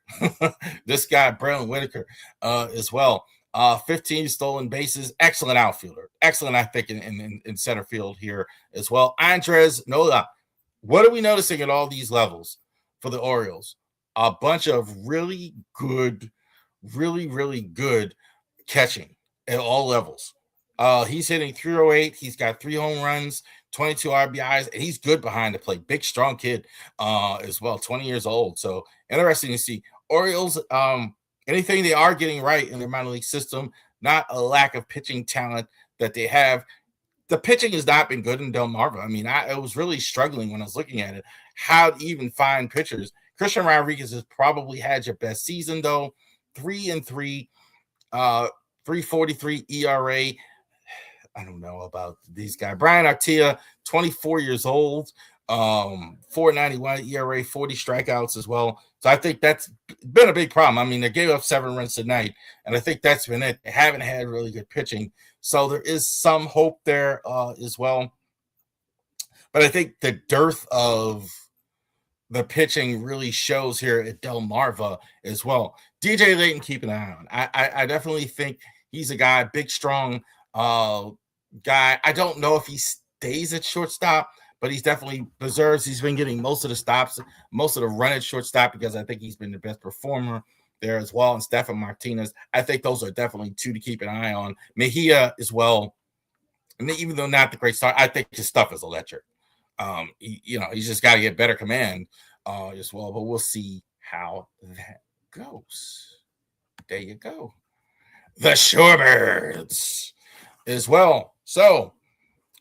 This guy, Braylon Whitaker, as well. 15 stolen bases, excellent outfielder, excellent, I think, in center field here as well. Andres Nola. What are we noticing at all these levels for the Orioles? A bunch of really good catching at all levels. He's hitting 308. He's got 3 home runs, 22 RBIs, and he's good behind the plate. Big, strong kid as well, 20 years old. So interesting to see. Orioles, anything they are getting right in their minor league system, not a lack of pitching talent that they have. The pitching has not been good in Delmarva. I mean, I was really struggling when I was looking at it, how to even find pitchers. Christian Rodriguez has probably had your best season, though. 3-3, 3.43 ERA. I don't know about these guys. Brian Artia, 24 years old, 4.91 ERA, 40 strikeouts as well. So I think that's been a big problem. I mean, they gave up 7 runs tonight, and I think that's been it. They haven't had really good pitching. So there is some hope there as well. But I think the dearth of the pitching really shows here at Delmarva as well. DJ Layton, keep an eye on. I definitely think he's a guy, big, strong guy. I don't know if he stays at shortstop, but he's definitely deserves. He's been getting most of the stops, most of the run at shortstop, because I think he's been the best performer there as well. And Stefan Martinez, I think those are definitely 2 to keep an eye on. Mejia as well. And even though not the great start, I think his stuff is electric. He's just got to get better command as well. But we'll see how that goes. There you go. The Shorebirds as well. So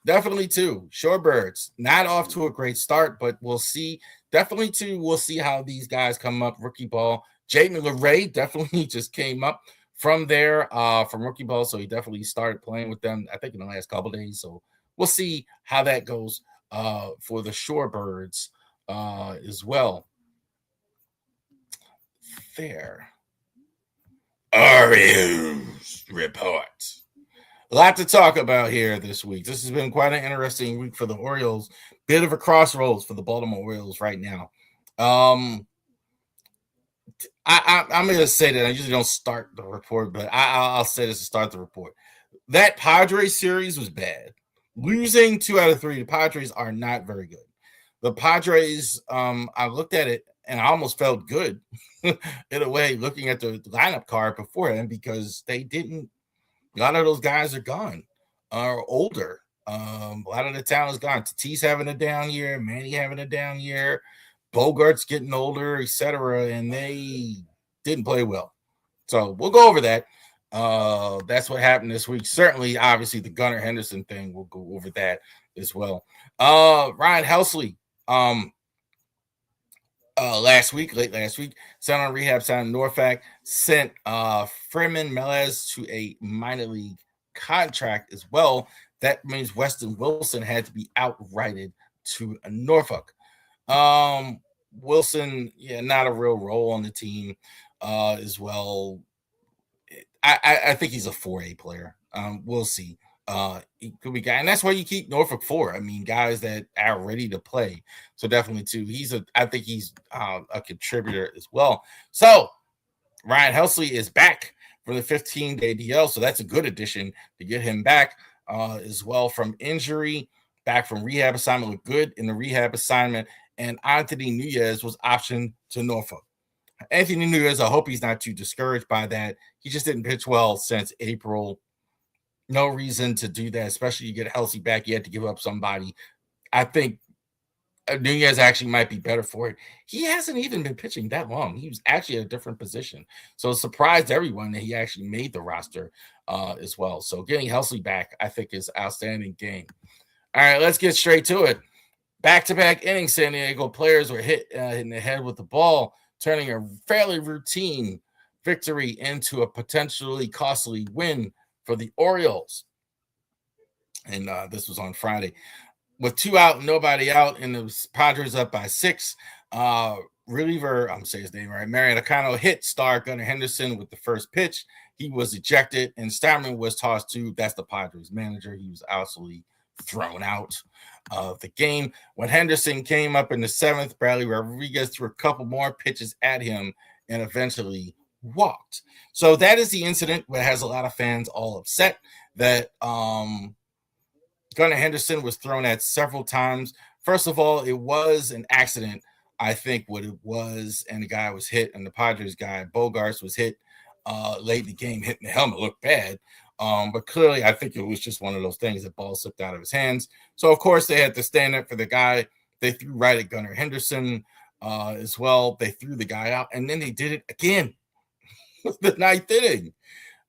definitely too. Shorebirds not off to a great start, but we'll see. Definitely too. We'll see how these guys come up. Rookie ball. Jaden LeRae definitely just came up from there from rookie ball, so he definitely started playing with them, I think, in the last couple of days. So we'll see how that goes for the Shorebirds as well. There. Orioles Report. A lot to talk about here this week. This has been quite an interesting week for the Orioles. Bit of a crossroads for the Baltimore Orioles right now. I'm going to say that I usually don't start the report, but I'll say this to start the report. That Padres series was bad. Losing 2 out of 3, the Padres are not very good. The Padres, I looked at it and I almost felt good in a way looking at the lineup card beforehand, because they didn't. A lot of those guys are gone, are older. A lot of the talent is gone. Tatis having a down year, Manny having a down year, Bogart's getting older, etc., and they didn't play well. So we'll go over that. That's what happened this week. Certainly, obviously, the Gunnar Henderson thing, we'll go over that as well. Ryan Helsley, late last week, sent on rehab, signed Norfolk, sent Freeman Melez to a minor league contract as well. That means Weston Wilson had to be outrighted to Norfolk. Wilson, not a real role on the team as well. I think he's a 4A player. We'll see. He could be guy, and that's why you keep Norfolk 4. I mean, guys that are ready to play. So definitely too. I think he's a contributor as well. So Ryan Helsley is back for the 15-day DL. So that's a good addition to get him back as well from injury, back from rehab assignment. Looked good in the rehab assignment. And Anthony Nunez was optioned to Norfolk. Anthony Nunez, I hope he's not too discouraged by that. He just didn't pitch well since April. No reason to do that, especially you get Helsley back. You had to give up somebody. I think Nunez actually might be better for it. He hasn't even been pitching that long. He was actually at a different position. So it surprised everyone that he actually made the roster as well. So getting Helsley back, I think, is an outstanding game. All right, let's get straight to it. Back-to-back innings, San Diego players were hit in the head with the ball, turning a fairly routine victory into a potentially costly win for the Orioles. And this was on Friday. With 2 out, nobody out, and the Padres up by 6. Reliever, I'm saying his name right, Mariano hit star Gunnar Henderson with the first pitch. He was ejected, and Stammen was tossed to. That's the Padres manager. He was absolutely thrown out of the game. When Henderson came up in the seventh, Bradley Rodriguez threw a couple more pitches at him and eventually walked. So that is the incident that has a lot of fans all upset that Gunnar Henderson was thrown at several times. First of all, it was an accident, I think, what it was, and the guy was hit, and the Padres guy, Bogarts, was hit late in the game, hitting the helmet, looked bad. But clearly, I think it was just one of those things. The ball slipped out of his hands. So, of course, they had to stand up for the guy. They threw right at Gunnar Henderson as well. They threw the guy out, and then they did it again. The ninth inning.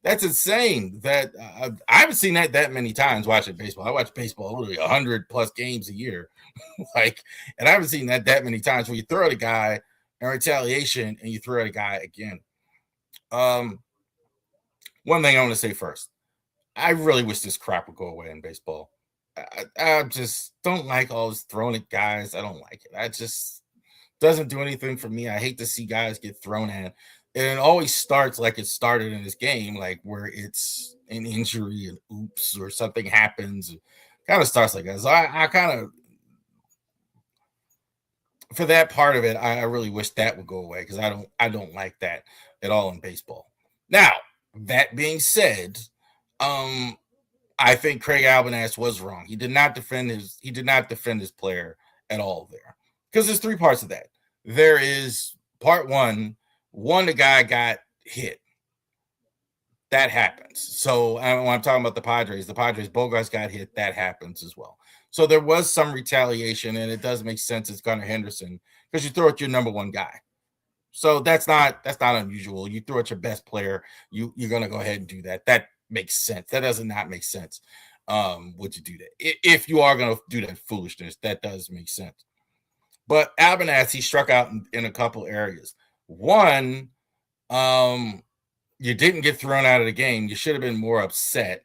That's insane. That I haven't seen that many times watching baseball. I watch baseball literally 100+ games a year, and I haven't seen that many times where you throw at a guy in retaliation and you throw at a guy again. One thing I want to say first, I really wish this crap would go away in baseball. I just don't like all this throwing at guys. I don't like it. I just doesn't do anything for me. I hate to see guys get thrown at. And it always starts like it started in this game, like where it's an injury and oops or something happens. It kind of starts like that. So I kind of, for that part of it, I really wish that would go away because I don't like that at all in baseball. Now, that being said, I think Craig Albanese was wrong. He did not defend his player at all there. Because there's three parts of that. There is part one, the guy got hit. That happens. So when I'm talking about the Padres, Bogarts got hit. That happens as well. So there was some retaliation, and it does make sense. It's Gunnar Henderson because you throw at your number one guy. So that's not unusual. You throw at your best player, you're gonna go ahead and do that. That makes sense. That does not make sense. Would you do that? If you are gonna do that foolishness, that does make sense. But Albanese, he struck out in a couple areas. One, you didn't get thrown out of the game. You should have been more upset.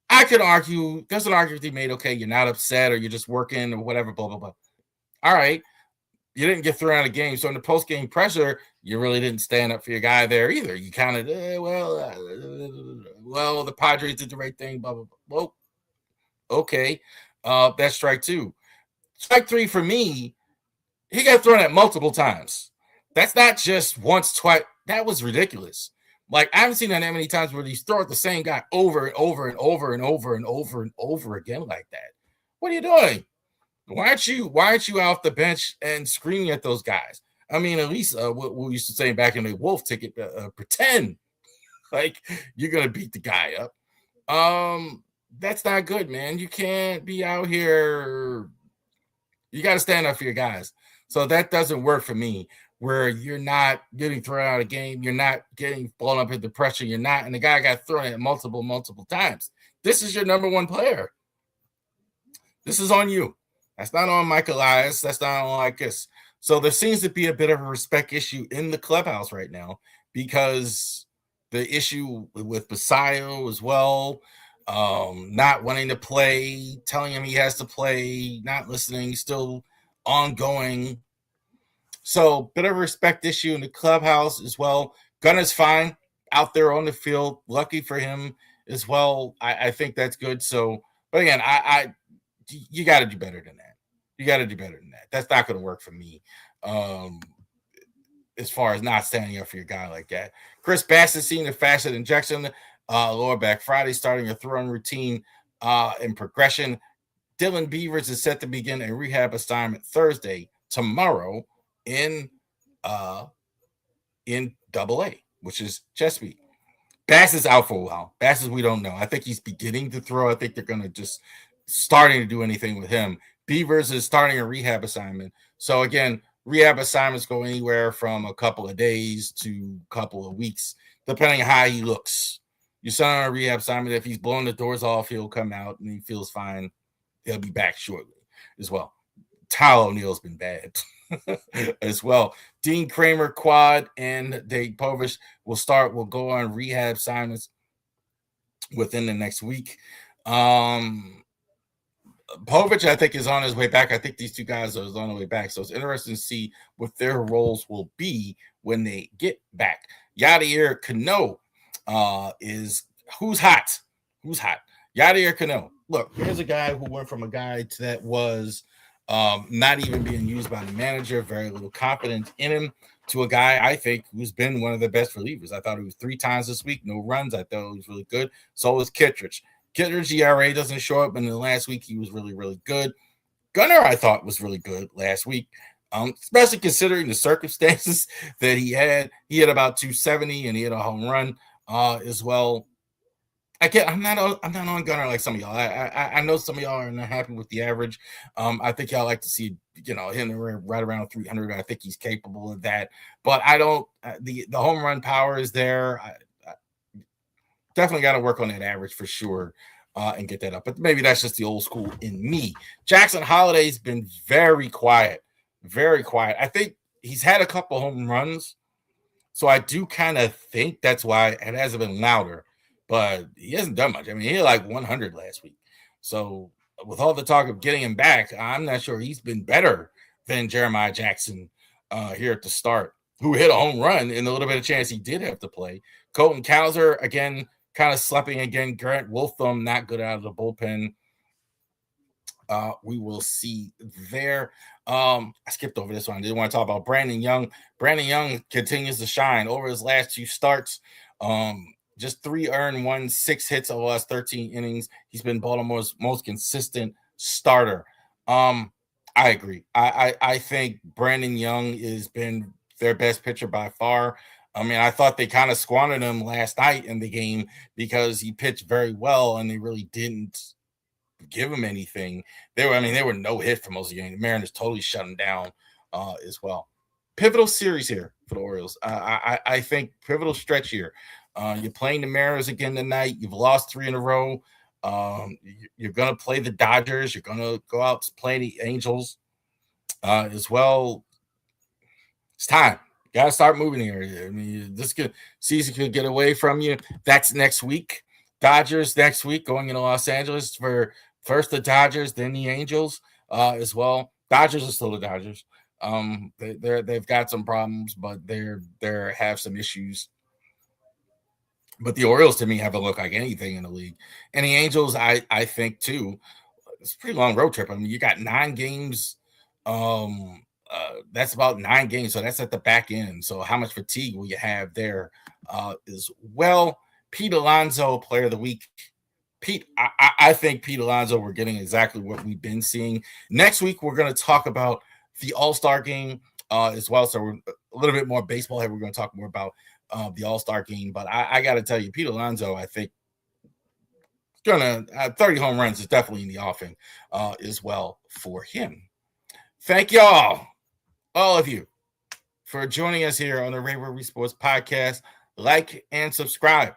I could argue, there's an argument to be made, okay, you're not upset or you're just working or whatever, blah, blah, blah. All right. You didn't get thrown out of the game. So in the post-game pressure, you really didn't stand up for your guy there either. You kind of, well, the Padres did the right thing, blah, blah, blah. Well, okay. That's strike two. Strike three for me, he got thrown at multiple times. That's not just once, twice. That was ridiculous. Like, I haven't seen that many times where he's throwing the same guy over and over and over and over and over and over again like that. What are you doing? Why aren't you off the bench and screaming at those guys? I mean, at least what we used to say back in the Wolf ticket, pretend like you're gonna beat the guy up. That's not good, man. You can't be out here. You got to stand up for your guys. So that doesn't work for me. Where you're not getting thrown out of the game, you're not getting blown up into pressure, you're not, and the guy got thrown at multiple times. This is your number one player. This is on you. That's not on Michael Elias. That's not on Marcus. So there seems to be a bit of a respect issue in the clubhouse right now because the issue with Basayo as well, not wanting to play, telling him he has to play, not listening, still ongoing. So bit of a respect issue in the clubhouse as well. Gunner's fine out there on the field. Lucky for him as well. I think that's good. So, but again, you got to do better than that. You got to do better than that. That's not going to work for me. As far as not standing up for your guy like that. Chris Bassett seen a facet injection lower back Friday, starting a throwing routine in progression. Dylan Beavers is set to begin a rehab assignment Thursday, tomorrow, in AA, which is Chesapeake. Bass is out for a while. Bass is, we don't know. I think he's beginning to throw. I think they're going to just starting to do anything with him. Beavers is starting a rehab assignment. So again, rehab assignments go anywhere from a couple of days to a couple of weeks, depending on how he looks. You send on a rehab assignment. If he's blowing the doors off, he'll come out and he feels fine. He'll be back shortly as well. Tyler O'Neill's been bad as well. Dean Kramer, Quad, and Dave Povich will go on rehab assignments within the next week. Povich, I think, is on his way back. I think these two guys are on the way back. So it's interesting to see what their roles will be when they get back. Yadier Cano is who's hot? Who's hot? Yadier Cano. Look, here's a guy who went from a guy that was not even being used by the manager, very little confidence in him, to a guy I think who's been one of the best relievers. I thought he was 3 times this week, no runs. I thought he was really good. So was Kittredge. Kittredge ERA doesn't show up, and in the last week he was really, really good. Gunnar, I thought, was really good last week, especially considering the circumstances that he had. He had about 270, and he had a home run as well. I'm not on Gunnar like some of y'all. I know some of y'all are not happy with the average. I think y'all like to see him right around 300. I think he's capable of that. But I don't. The home run power is there. I definitely got to work on that average for sure and get that up. But maybe that's just the old school in me. Jackson Holliday's been very quiet, very quiet. I think he's had a couple home runs, so I do kind of think that's why it hasn't been louder. But he hasn't done much. I mean, he had like 100 last week. So with all the talk of getting him back, I'm not sure he's been better than Jeremiah Jackson here at the start, who hit a home run in a little bit of chance he did have to play. Colton Cowser, again, kind of slapping again. Grant Wolftham, not good out of the bullpen. We will see there. I skipped over this one. I didn't want to talk about Brandon Young. Brandon Young continues to shine over his last 2 starts. Just 3 earned, 1, 6 hits over the last 13 innings. He's been Baltimore's most consistent starter. I agree. I think Brandon Young has been their best pitcher by far. I mean, I thought they kind of squandered him last night in the game because he pitched very well and they really didn't give him anything. They were no hit for most of the game. The Mariners totally shut him down as well. Pivotal series here for the Orioles. I think pivotal stretch here. You're playing the Mariners again tonight. You've lost 3 in a row. You're going to play the Dodgers. You're going to go out to play the Angels as well. It's time. Got to start moving here. I mean, this season could get away from you. That's next week. Dodgers next week going into Los Angeles for first the Dodgers, then the Angels as well. Dodgers are still the Dodgers. They've got some problems, but they have some issues. But the Orioles, to me, haven't looked like anything in the league. And the Angels, I think, too, it's a pretty long road trip. I mean, you got 9 games. That's about 9 games. So that's at the back end. So how much fatigue will you have there as well? Pete Alonso, player of the week. Pete, I think Pete Alonso, we're getting exactly what we've been seeing. Next week, we're going to talk about the All-Star game as well. So we're a little bit more baseball here. We're going to talk more about the All-Star game. But I got to tell you, Pete Alonso, I think, going to 30 home runs is definitely in the offing as well for him. Thank y'all, all of you, for joining us here on the Raven Sports Podcast. Like and subscribe.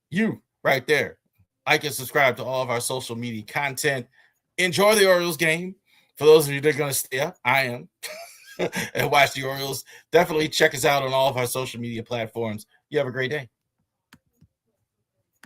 You right there. Like and subscribe to all of our social media content. Enjoy the Orioles game. For those of you that are going to stay up, I am, and watch the Orioles. Definitely check us out on all of our social media platforms. You have a great day.